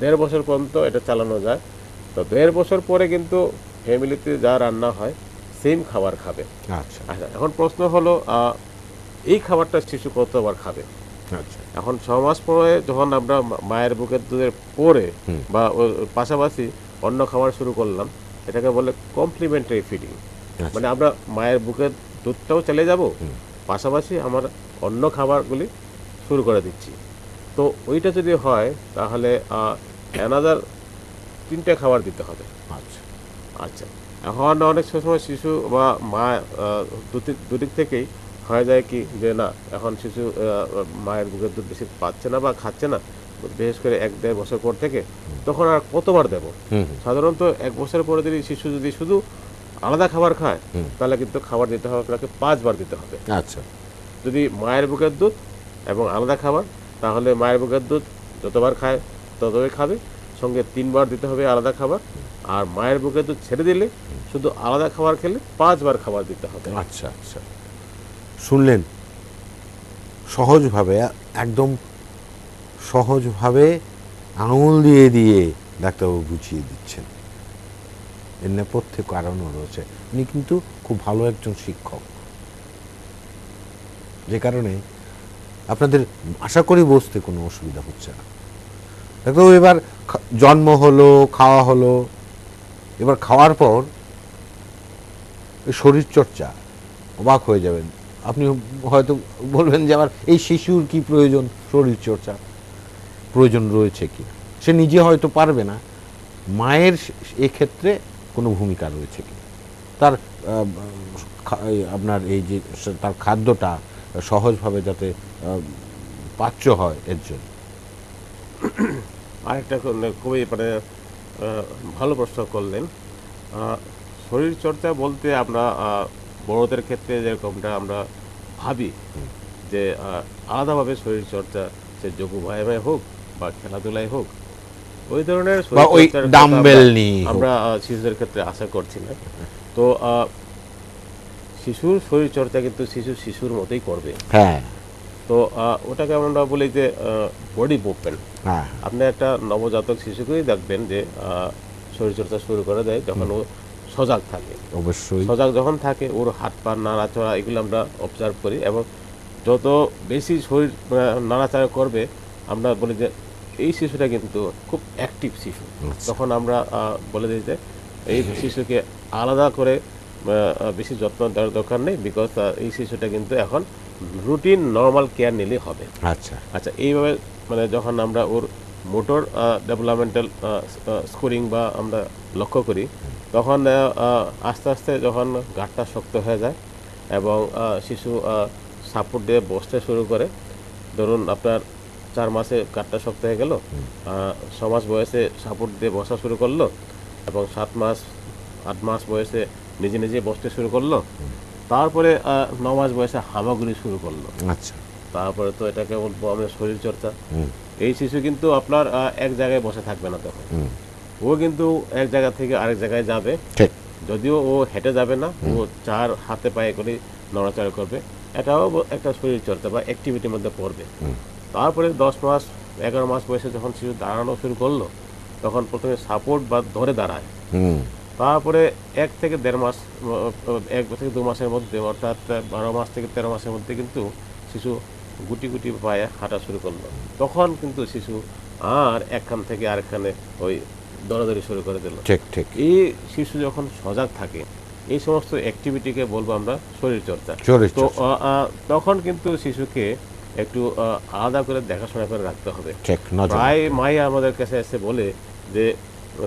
1.5 বছর পর্যন্ত এটা চালানো যায়। তো 1.5 বছর পরে কিন্তু ফ্যামিলিতে যা রান্না হয় সেম খাবার খাবে। আচ্ছা। আচ্ছা, এখন প্রশ্ন হলো এই খাবারটা শিশু কতবার খাবে? আচ্ছা। এখন 6 মাস পরে যখন আমরা মায়ের বুকের দুধের পরে বা ওর পাশাপাশি অন্য খাবার শুরু করলাম, এটাকে বলে কমপ্লিমেন্টারি ফিডিং। মানে আমরা মায়ের বুকের দুধটাও চলে যাব, পাশাপাশি আমার অন্য খাবারগুলি শুরু করে দিচ্ছি। তো ওইটা যদি হয় তাহলে অ্যানাদার 3টে খাবার দিতে হবে। আচ্ছা। আচ্ছা, এখন অনেক সময় শিশু বা মা দুদিক থেকেই হয়ে যায় কি যে না এখন শিশু মায়ের বুকের দুধ বেশি পাচ্ছে না বা খাচ্ছে না, বিশেষ করে 1-1.5 বছর পর থেকে, তখন আর কতবার দেব? সাধারণত 1 বছর পরে যদি শিশু যদি শুধু আলাদা খাবার খায় তাহলে কিন্তু খাবার দিতে হবে আপনাকে 5 বার দিতে হবে। আচ্ছা। যদি মায়ের বুকের দুধ এবং আলাদা খাবার, তাহলে মায়ের বুকের দুধ যতবার খায় ততই খাবে, সঙ্গে 3 বার দিতে হবে আলাদা খাবার। আর মায়ের বুকের দুধ ছেড়ে দিলে শুধু আলাদা খাবার খেলে 5 বার খাবার দিতে হবে। আচ্ছা। আচ্ছা, শুনলেন সহজভাবে, একদম সহজভাবে আঙুল দিয়ে দিয়ে ডাক্তারবাবু বুঝিয়ে দিচ্ছেন। এর নেপথ্যে কারণও রয়েছে। উনি কিন্তু খুব ভালো একজন শিক্ষক, যে কারণে আপনাদের আশা করি বুঝতে কোনো অসুবিধা হচ্ছে না। ডাক্তারবাবু, এবার জন্ম হলো, খাওয়া হলো, এবার খাওয়ার পর শরীর চর্চা, অবাক হয়ে যাবেন আপনি, হয়তো বলবেন যে আমার এই শিশুর কি প্রয়োজন শরীর চর্চা, প্রয়োজন রয়েছে কি? সে নিজে হয়তো পারবে না, মায়ের এক্ষেত্রে কোনো ভূমিকা রয়েছে কি? তার আপনার এই যে তার খাদ্যটা সহজভাবে যাতে পাচ্য হয় এর জন্য। আরেকটা খুবই মানে ভালো প্রশ্ন করলেন। শরীর চর্চা বলতে আমরা বড়দের ক্ষেত্রে যেরকমটা আমরা ভাবি যে আলাদাভাবে শরীর চর্চা, সে যোগ ব্যায়ামে হোক বা খেলাধুলায় হোক, ওই ধরনের ডাম্বেল নিয়ে আমরা শিশুদের ক্ষেত্রে আশা করছি না। তো শিশুর শরীর চর্চা কিন্তু শিশুর মতোই করবে। হ্যাঁ। তো ওটাকে আমরা বলি যে বডি মুভমেন্ট। আপনি একটা নবজাতক শিশুকেই দেখবেন যে শরীরচর্চা শুরু করে দেয় যখন ও সজাগ থাকে। অবশ্যই সজাগ যখন থাকে ওর হাত পা নাড়াচড়া এগুলো আমরা অবজার্ভ করি, এবং যত বেশি শরীর নাড়াচাড়া করবে আমরা বলি যে এই শিশুটা কিন্তু খুব অ্যাক্টিভ শিশু। তখন আমরা বলে দিই যে এই শিশুকে আলাদা করে বেশি যত্ন দেওয়ার দরকার নেই, বিকজ এই শিশুটা কিন্তু এখন রুটিন নর্মাল কেয়ার নিলেই হবে। আচ্ছা। আচ্ছা, এইভাবে মানে যখন আমরা ওর মোটর ডেভেলপমেন্টাল স্কোরিং বা আমরা লক্ষ্য করি, তখন আস্তে আস্তে যখন গাঁটটা শক্ত হয়ে যায় এবং শিশু সাপোর্ট দিয়ে বসতে শুরু করে, ধরুন আপনার 4 মাসে গাঁটটা শক্ত হয়ে গেল, 6 মাস বয়সে সাপোর্ট দিয়ে বসা শুরু করলো, এবং 7 মাস 8 মাস বয়সে নিজে নিজে বসতে শুরু করলো, তারপরে 9 মাস বয়সে হামাগুড়ি শুরু করলো। আচ্ছা। তারপরে তো এটাকে বলবো আমরা শরীর চর্চা। এই শিশু কিন্তু আপনার এক জায়গায় বসে থাকবে না, তখন ও কিন্তু এক জায়গা থেকে আরেক জায়গায় যাবে। যদিও ও হেঁটে যাবে না, ও 4 হাতে পায়ে করে নড়াচড়া করবে, এটাও একটা শরীর চর্চা বা অ্যাক্টিভিটির মধ্যে পড়বে। তারপরে 10 মাস 11 মাস বয়সে যখন শিশু দাঁড়ানো শুরু করলো, তখন প্রথমে সাপোর্ট বা ধরে দাঁড়ায়। তারপরে 1 থেকে 1.5 মাস, 1 থেকে 2 মাসের মধ্যে, অর্থাৎ 12 মাস থেকে 13 মাসের মধ্যে কিন্তু শিশু গুটি গুটি পায়ে হাঁটা শুরু করলো। তখন কিন্তু শিশু আর একখান থেকে আরেকখানে ওই দৌড়াদৌড়ি শুরু করে দিল। ঠিক ঠিক। এই শিশু যখন সজাগ থাকে এই সমস্ত অ্যাক্টিভিটিকে বলবো আমরা শরীরচর্চা। শরীরচর্চা। তো তখন কিন্তু শিশুকে একটু আলাদা করে দেখাশোনা করে রাখতে হবে। ঠিক, নজর প্রায় মাই আমাদের কাছে এসে বলে যে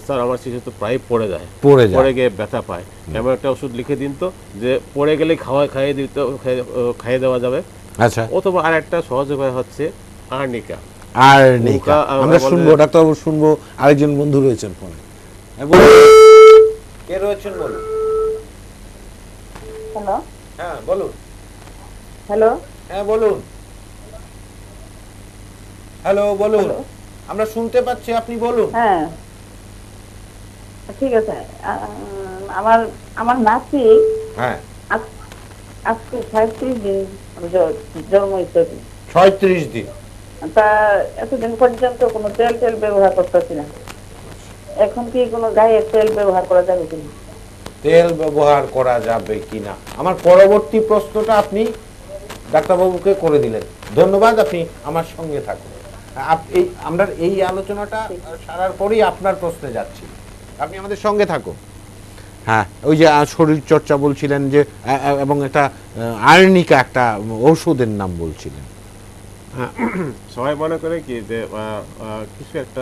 স্যার আমার শিশু তো প্রায় পড়ে যায়, পড়ে যায়। পড়ে গিয়ে ব্যথা পায়, এমন একটা ওষুধ লিখে দিন তো যে পড়ে গেলে খাইয়ে দেওয়া যাবে। আচ্ছা, অথবা আর একটা সহজ উপায় হচ্ছে আর্নিকা। আর নিকা আমরা বলে- শুনবো, ডাক্তারবাবু শুনবো। আরেকজন বন্ধু রয়েছেন ফোনে। কে রয়েছেন বলুন? হ্যালো, হ্যাঁ বলুন। হ্যালো, হ্যাঁ বলুন। হ্যালো বলুন, আমরা শুনতে পাচ্ছি, আপনি বলুন। হ্যাঁ ঠিক আছে। আমার আমার নাতি হ্যাঁ, আজকে 37 দিন জন্ম হয়েছে। 36 দিন। তা এতদিন পর্যন্ত কোনো তেল তেল ব্যবহার করতেছি না। এখন কি কোনো গায়ে তেল ব্যবহার করা যাবে কিনা? তেল ব্যবহার করা যাবে কিনা, আমার পরবর্তী প্রশ্নটা আপনি ডাক্তারবাবুকে করে দিলেন। ধন্যবাদ, আপনি আমার সঙ্গে থাকুন। আমরা এই আলোচনাটা সারার পরেই আপনার প্রশ্নে যাচ্ছি, আপনি আমাদের সঙ্গে থাকুন। হ্যাঁ, ওই যে শরীর চর্চা বলছিলেন যে এবং একটা আর্নিকা একটা ঔষধের নাম বলছিলেন। সবাই মনে করে কি যে কিছু একটা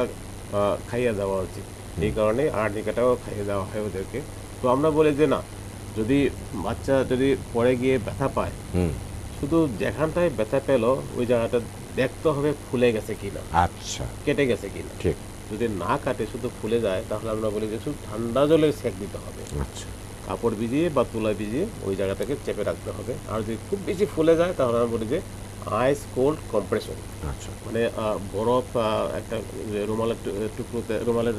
খাইয়ে দেওয়া উচিত, এই কারণে আর্নিকাটাও খাইয়ে দেওয়া হয় ওদেরকে। তো আমরা বলি যে না, যদি বাচ্চা যদি পড়ে গিয়ে ব্যথা পায়, শুধু যেখানটায় ব্যথা পেল ওই জায়গাটা দেখতে হবে ফুলে গেছে কিনা, আচ্ছা, কেটে গেছে কিনা। ঠিক। যদি না কাটে শুধু ফুলে যায়, তাহলে আমরা বলি যে শুধু ঠান্ডা জলে সেঁক দিতে হবে, আচ্ছা, কাপড় ভিজিয়ে বা তুলা ভিজিয়ে ওই জায়গাটাকে চেপে রাখতে হবে। আর যদি খুব বেশি ফুলে যায়, তাহলে আমরা বলি যে আইস কোল্ড কম্প্রেশন, আচ্ছা, মানে বরফ একটা রুমালের টুকরোতে, রুমালের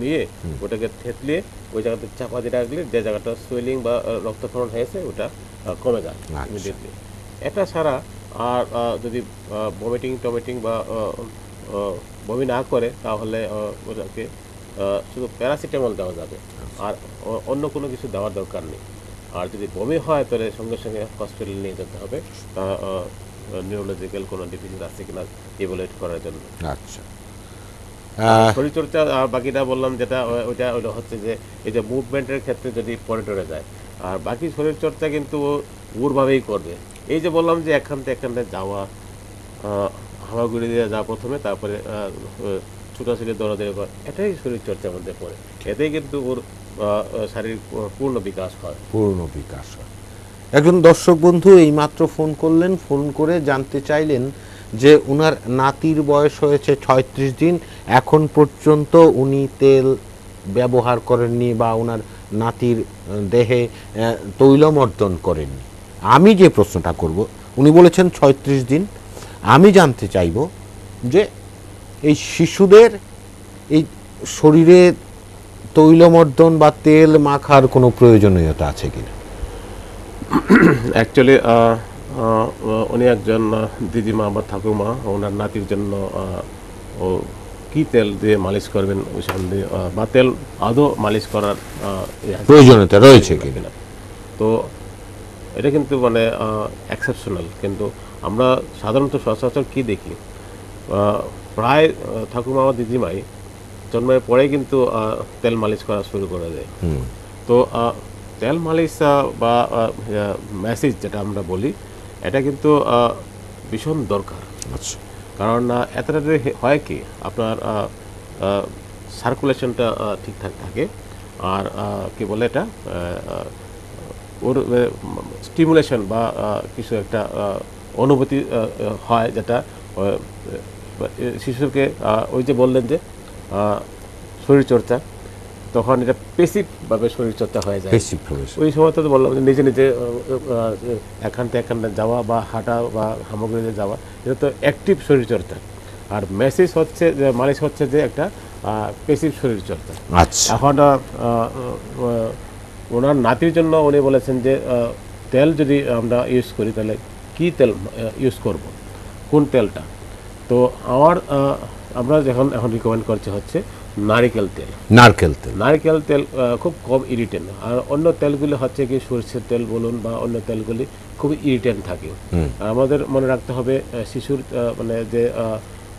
নিয়ে ওটাকে থেতলিয়ে ওই জায়গাতে চাপা দিয়ে রাখলে যে জায়গাটা সুয়েলিং বা রক্তক্ষরণ হয়েছে ওটা কমে যায় ইমিডিয়েটলি। এটা ছাড়া আর যদি ভমিটিং টমিটিং বা বমি না করে, তাহলে ওটাকে শুধু প্যারাসিটামল দেওয়া যাবে, আর অন্য কোনো কিছু দেওয়ার দরকার নেই। আর যদি বমি হয়, তাহলে সঙ্গে সঙ্গে হসপিটালে নিয়ে যেতে হবে, নিউরোলজিক্যাল কোনো ডিফিজিট আছে কিনা ইভ্যালুয়েট করার জন্য। আচ্ছা। শরীরচর্চা বাকিটা বললাম, যেটা ওইটা হচ্ছে যে এই যে মুভমেন্টের ক্ষেত্রে যদি পরে টরে যায়, আর বাকি শরীরচর্চা কিন্তু ওরভাবেই করবে। এই যে বললাম যে এখানে যাওয়া, হামাগুড়ি দিয়ে যাওয়া প্রথমে, তারপরে ছুটাছুটি দৌড়াদৌড়ি করা, এটাই শরীরচর্চার মধ্যে পড়ে। এতেই কিন্তু ওর শারীরিক পূর্ণ বিকাশ হয়। পূর্ণ বিকাশ হয়। একজন দর্শক বন্ধু এইমাত্র ফোন করলেন, ফোন করে জানতে চাইলেন যে উনার নাতির বয়স হয়েছে 36 দিন, এখন পর্যন্ত উনি তেল ব্যবহার করেননি বা ওনার নাতির দেহে তৈলমর্দন করেননি। আমি যে প্রশ্নটা করব, উনি বলেছেন 36 দিন, আমি জানতে চাইব যে এই শিশুদের এই শরীরে তৈলমর্দন বা তেল মাখার কোনো প্রয়োজনীয়তা আছে কিনা? অ্যাকচুয়ালি উনি একজন দিদিমা বা ঠাকুমা, ওনার নাতির জন্য ও কি তেল দিয়ে মালিশ করবেন ওই সম্বন্ধে বা তেল আদৌ মালিশ করার প্রয়োজনীয়তা রয়েছে কিনা, তো এটা কিন্তু মানে এক্সেপশনাল। কিন্তু আমরা সাধারণত সচরাচর কি দেখি, প্রায় ঠাকুমা বা দিদিমাই জন্মের পরে কিন্তু তেল মালিশ করা শুরু করে দেয়। তো তেল মালিশ বা ম্যাসেজ যেটা আমরা বলি, এটা কিন্তু ভীষণ দরকার। আচ্ছা, কারণ এতটাতে হয় কি, আপনার সার্কুলেশনটা ঠিকঠাক থাকে, আর কি বলে এটা, ওর স্টিমুলেশন বা কিছু একটা অনুভূতি হয়, যেটা শিশুকে ওই যে বললেন যে শরীরচর্চা, তখন এটা পেসিভভাবে শরীরচর্চা হয়ে যায়। ওই সময় তো বললাম যে নিজে নিজে এখান থেকে এখানে যাওয়া বা হাঁটা বা সামগ্রীতে যাওয়া, এটা তো অ্যাক্টিভ শরীরচর্চা। আর মেসেজ হচ্ছে যে মালিশ হচ্ছে যে একটা পেসিভ শরীরচর্চা। আচ্ছা, এখন ওনার নাতির জন্য উনি বলেছেন যে তেল যদি আমরা ইউজ করি, তাহলে কী তেল ইউজ করব, কোন তেলটা। তো আমরা এখন রিকমেন্ড করছি হচ্ছে নারিকেল তেল। নারকেল তেল খুব কম ইরিটেন্ট, আর অন্য তেলগুলি হচ্ছে কি সরষের তেল বলুন বা অন্য তেলগুলি খুব ইরিটেন্ট থাকে। আর আমাদের মনে রাখতে হবে শিশুর মানে যে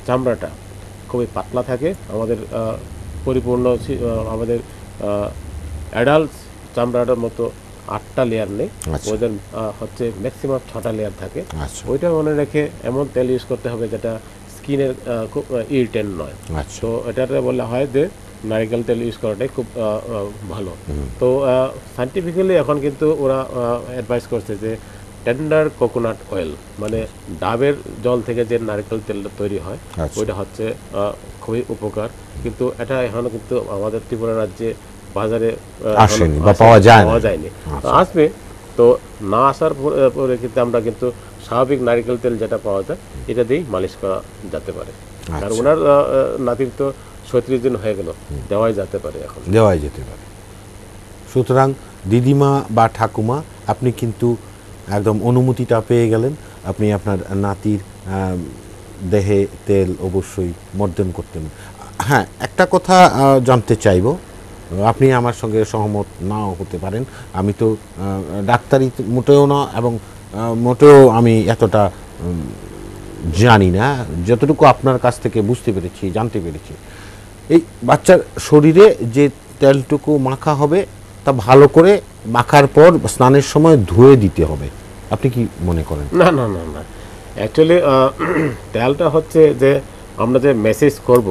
চামড়াটা খুবই পাতলা থাকে, আমাদের পরিপূর্ণ আমাদের অ্যাডাল্ট চামড়াটার মতো 8টা লেয়ার নেই, আচ্ছা। ওদের হচ্ছে ম্যাক্সিমাম 6টা লেয়ার থাকে। আচ্ছা ওইটা মনে রেখে এমন তেল ইউজ করতে হবে যেটা স্কিনের খুব ইরিটেন্ট নয়। আচ্ছা তো এটাতে বলা হয় যে নারিকেল তেল ইউজ করাটাই খুব ভালো। তো সাইন্টিফিক্যালি এখন কিন্তু ওরা অ্যাডভাইস করছে যে টেন্ডার কোকোনাট অয়েল, মানে ডাবের জল থেকে যে নারকেল তেলটা তৈরি হয়, আচ্ছা। ওইটা হচ্ছে খুবই উপকার। কিন্তু এটা এখনো কিন্তু আমাদের ত্রিপুরা রাজ্যে বাজারে আসেনি বা পাওয়া যায় না। পাওয়া যায়নি। তো আসবে, তো না আসার পরে কিন্তু আমরা কিন্তু স্বাভাবিক নারকেল তেল যেটা পাওয়া যায় এটা দিয়েই মালিশ করা যেতে পারে। আর আচ্ছা। ওনার নাতির তো 36 দিন হয়ে গেল, দেওয়াই যেতে পারে এখন। দেওয়াই যেতে পারে। সুতরাং দিদিমা বা ঠাকুমা, আপনি কিন্তু একদম অনুমতিটা পেয়ে গেলেন। আপনি আপনার নাতির দেহে তেল অবশ্যই মর্দন করতেন। হ্যাঁ, একটা কথা জানতে চাইব, আপনি আমার সঙ্গে সহমত নাও হতে পারেন। আমি তো ডাক্তারি মোটেও না, এবং মোটেও আমি এতটা জানি না। যতটুকু আপনার কাছ থেকে বুঝতে পেরেছি, জানতে পেরেছি, এই বাচ্চার শরীরে যে তেলটুকু মাখা হবে তা ভালো করে মাখার পর স্নানের সময় ধুয়ে দিতে হবে। আপনি কি মনে করেন? না না না না, অ্যাকচুয়ালি তেলটা হচ্ছে যে আমরা যে মেসেজ করব,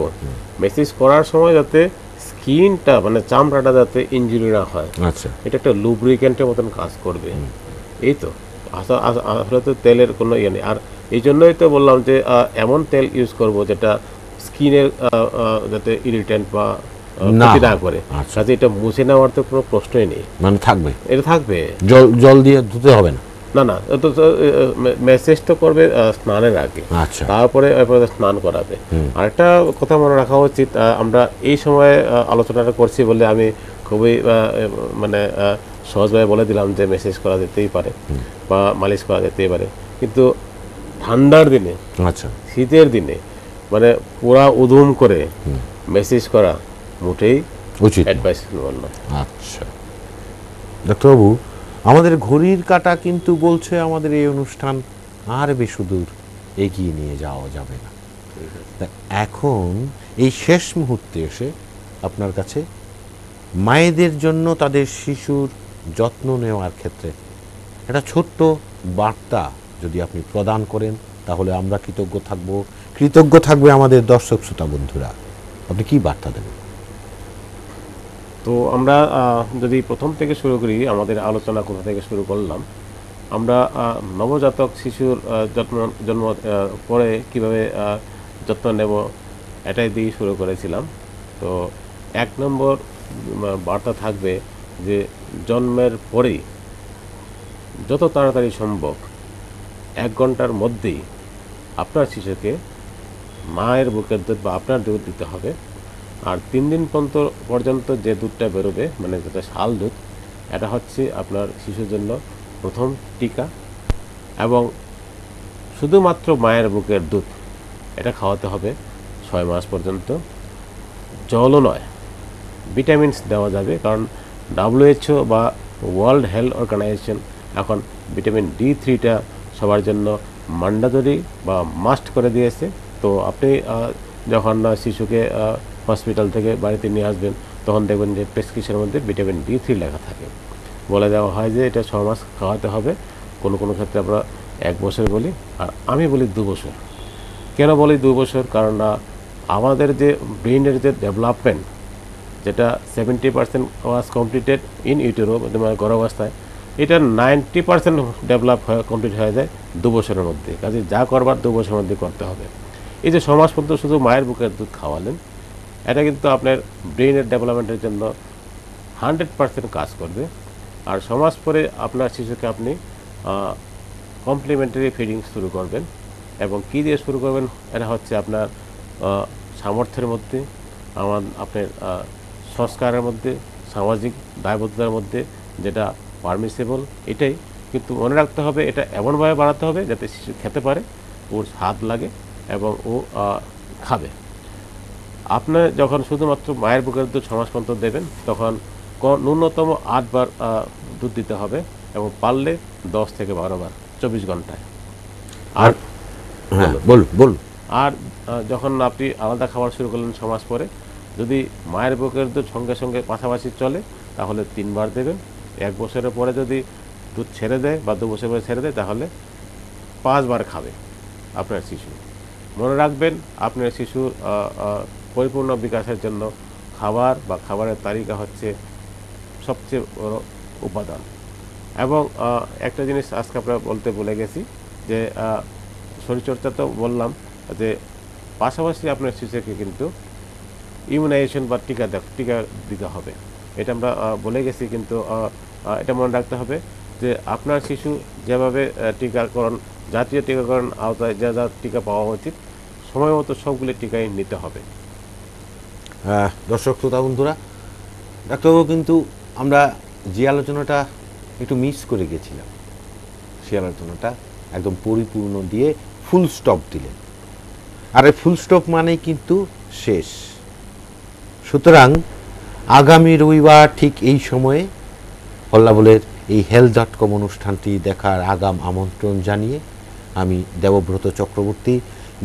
মেসেজ করার সময় যাতে স্কিনটা মানে চামড়াটা যাতে ইনজুরি না হয়, আচ্ছা এটা একটা লুব্রিকেন্টের মতন কাজ করবে। এই তো আসলে তো তেলের কোনো ইয়ে নেই। আর এই জন্যই তো বললাম যে এমন তেল ইউজ করব যেটা স্কিনের যাতে ইরিটেন্ট বা ক্ষতি না করে। আচ্ছা। কাজে এটা মুছে নেওয়ার তো কোনো প্রশ্নই নেই, মানে থাকবে, এটা থাকবে। জল দিয়ে ধুতে হবে না? না না, মেসেজ তো করবে স্নানের আগে, আচ্ছা তারপরে স্নান করাবে। আরেকটা কথা মনে রাখা উচিত, আমরা এই সময়ে আলোচনাটা করছি বলে আমি খুবই মানে সহজভাবে বলে দিলাম যে মেসেজ করা যেতেই পারে বা মালিশ করা যেতেই পারে, কিন্তু ঠান্ডার দিনে, আচ্ছা শীতের দিনে মানে পুরা উদুম করে মেসেজ করা মোটেই উচিত না। অ্যাডভাইস না। আচ্ছা ডাক্তারবাবু, আমাদের ঘড়ির কাঁটা কিন্তু বলছে আমাদের এই অনুষ্ঠান আর বেশি দূর এগিয়ে নিয়ে যাওয়া যাবে না। তা এখন এই শেষ মুহূর্তে এসে আপনার কাছে মায়েদের জন্য তাদের শিশুর যত্ন নেওয়ার ক্ষেত্রে একটা ছোট্ট বার্তা যদি আপনি প্রদান করেন, তাহলে আমরা কৃতজ্ঞ থাকবে আমাদের দর্শক শ্রোতা বন্ধুরা। আপনি কি বার্তা দেবেন? তো আমরা যদি প্রথম থেকে শুরু করি, আমাদের আলোচনা কোথা থেকে শুরু করলাম, আমরা নবজাতক শিশুর জন্ম পরে কিভাবে যত্ন নেব এটাই দিয়ে শুরু করেছিলাম। তো 1 নম্বর বার্তা থাকবে যে জন্মের পরেই যত তাড়াতাড়ি সম্ভব 1 ঘন্টার মধ্যেই আপনার শিশুকে মায়ের বুকের দুধ বা আপনার দুধ দিতে হবে। আর 3 দিন পর্যন্ত যে দুধটা বেরোবে, মানে যেটা শাল দুধ, এটা হচ্ছে আপনার শিশুর জন্য প্রথম টিকা। এবং শুধুমাত্র মায়ের বুকের দুধ এটা খাওয়াতে হবে 6 মাস পর্যন্ত। জলও নয়, ভিটামিনস দেওয়া যাবে, কারণ WHO বা ওয়ার্ল্ড হেলথ অর্গানাইজেশন এখন ভিটামিন D3টা সবার জন্য ম্যান্ডেটরি বা মাস্ট করে দিয়েছে। তো আপনি যখন শিশুকে হসপিটাল থেকে বাড়িতে নিয়ে আসবেন, তখন দেখবেন যে প্রেসক্রিপশনের মধ্যে ভিটামিন D3 লেখা থাকে। বলে দেওয়া হয় যে এটা 6 মাস খাওয়াতে হবে। কোনো কোনো ক্ষেত্রে আমরা 1 বছর বলি, আর আমি বলি 2 বছর। কেন বলি 2 বছর? কারণ আমাদের যে ব্রেইনের যে ডেভেলপমেন্ট, যেটা 70% ওয়াজ কমপ্লিটেড ইন ইউটেরো, মানে গর্ভাবস্থায়, এটা 90% ডেভেলপ কমপ্লিট হয়ে যায় 2 বছরের মধ্যে। কাজে যা করবার 2 বছরের মধ্যে করতে হবে। এই যে 6 মাস পর্যন্ত শুধু মায়ের বুকের দুধ খাওয়ালেন, এটা কিন্তু আপনার ব্রেইনের ডেভেলপমেন্টের জন্য 100% কাজ করবে। আর 6 মাস পরে আপনার শিশুকে আপনি কমপ্লিমেন্টারি ফিডিং শুরু করবেন। এবং কী দিয়ে শুরু করবেন? এটা হচ্ছে আপনার সামর্থ্যের মধ্যে, আপনার সংস্কারের মধ্যে, সামাজিক দায়বদ্ধতার মধ্যে যেটা পারমিসেবল, এটাই। কিন্তু মনে রাখতে হবে এটা এমনভাবে বাড়াতে হবে যাতে শিশু খেতে পারে, ওর স্বাদ লাগে এবং ও খাবে। আপনি যখন শুধুমাত্র মায়ের বুকের দুধ 6 মাস পর্যন্ত দেবেন, তখন ন্যূনতম 8 বার দুধ দিতে হবে, এবং পারলে 10 থেকে 12 বার 24 ঘন্টায়। আর হ্যাঁ বলুন। আর যখন আপনি আলাদা খাবার শুরু করলেন 6 মাস পরে, যদি মায়ের বুকের দুধ সঙ্গে সঙ্গে পাশাপাশি চলে, তাহলে 3 বার দেবেন। 1 বছরের পরে যদি দুধ ছেড়ে দেয় বা 2 বছর পরে ছেড়ে দেয় তাহলে 5 বার খাবে আপনার শিশু। মনে রাখবেন আপনার শিশুর পরিপূর্ণ বিকাশের জন্য খাবার বা খাবারের তালিকা হচ্ছে সবচেয়ে বড় উপাদান। এবং একটা জিনিস আজকে আমরা বলতে ভুলে গেছি যে শরীরচর্চা তো বললাম, যে পাশাপাশি আপনার শিশুকে কিন্তু ইমিউনাইজেশন বা টিকা দিতে হবে। এটা আমরা বলে গেছি, কিন্তু এটা মনে রাখতে হবে যে আপনার শিশু যেভাবে জাতীয় টিকাকরণ আওতায় যা যা টিকা পাওয়া উচিত সময় মতো সবগুলি টিকাই নিতে হবে। দর্শক শ্রোতা বন্ধুরা, ডাক্তারবাবু কিন্তু আমরা যে আলোচনাটা একটু মিস করে গেছিলাম, সেই আলোচনাটা একদম পরিপূর্ণ দিয়ে ফুল স্টপ দিলেন। আর এই ফুল স্টপ মানেই কিন্তু শেষ। সুতরাং আগামী রবিবার ঠিক এই সময়ে হল্লাবলের এই health.com অনুষ্ঠানটি দেখার আগাম আমন্ত্রণ জানিয়ে আমি দেবব্রত চক্রবর্তী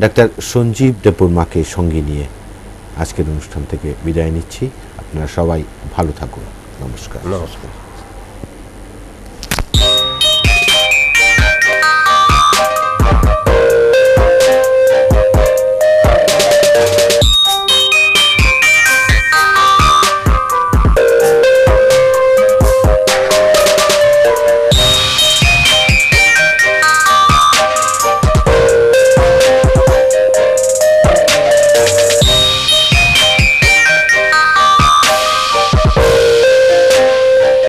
ডাক্তার সঞ্জীব দেববর্মাকে সঙ্গে নিয়ে আজকের অনুষ্ঠান থেকে বিদায় নিচ্ছি। আপনারা সবাই ভালো থাকুন। নমস্কার। নমস্কার।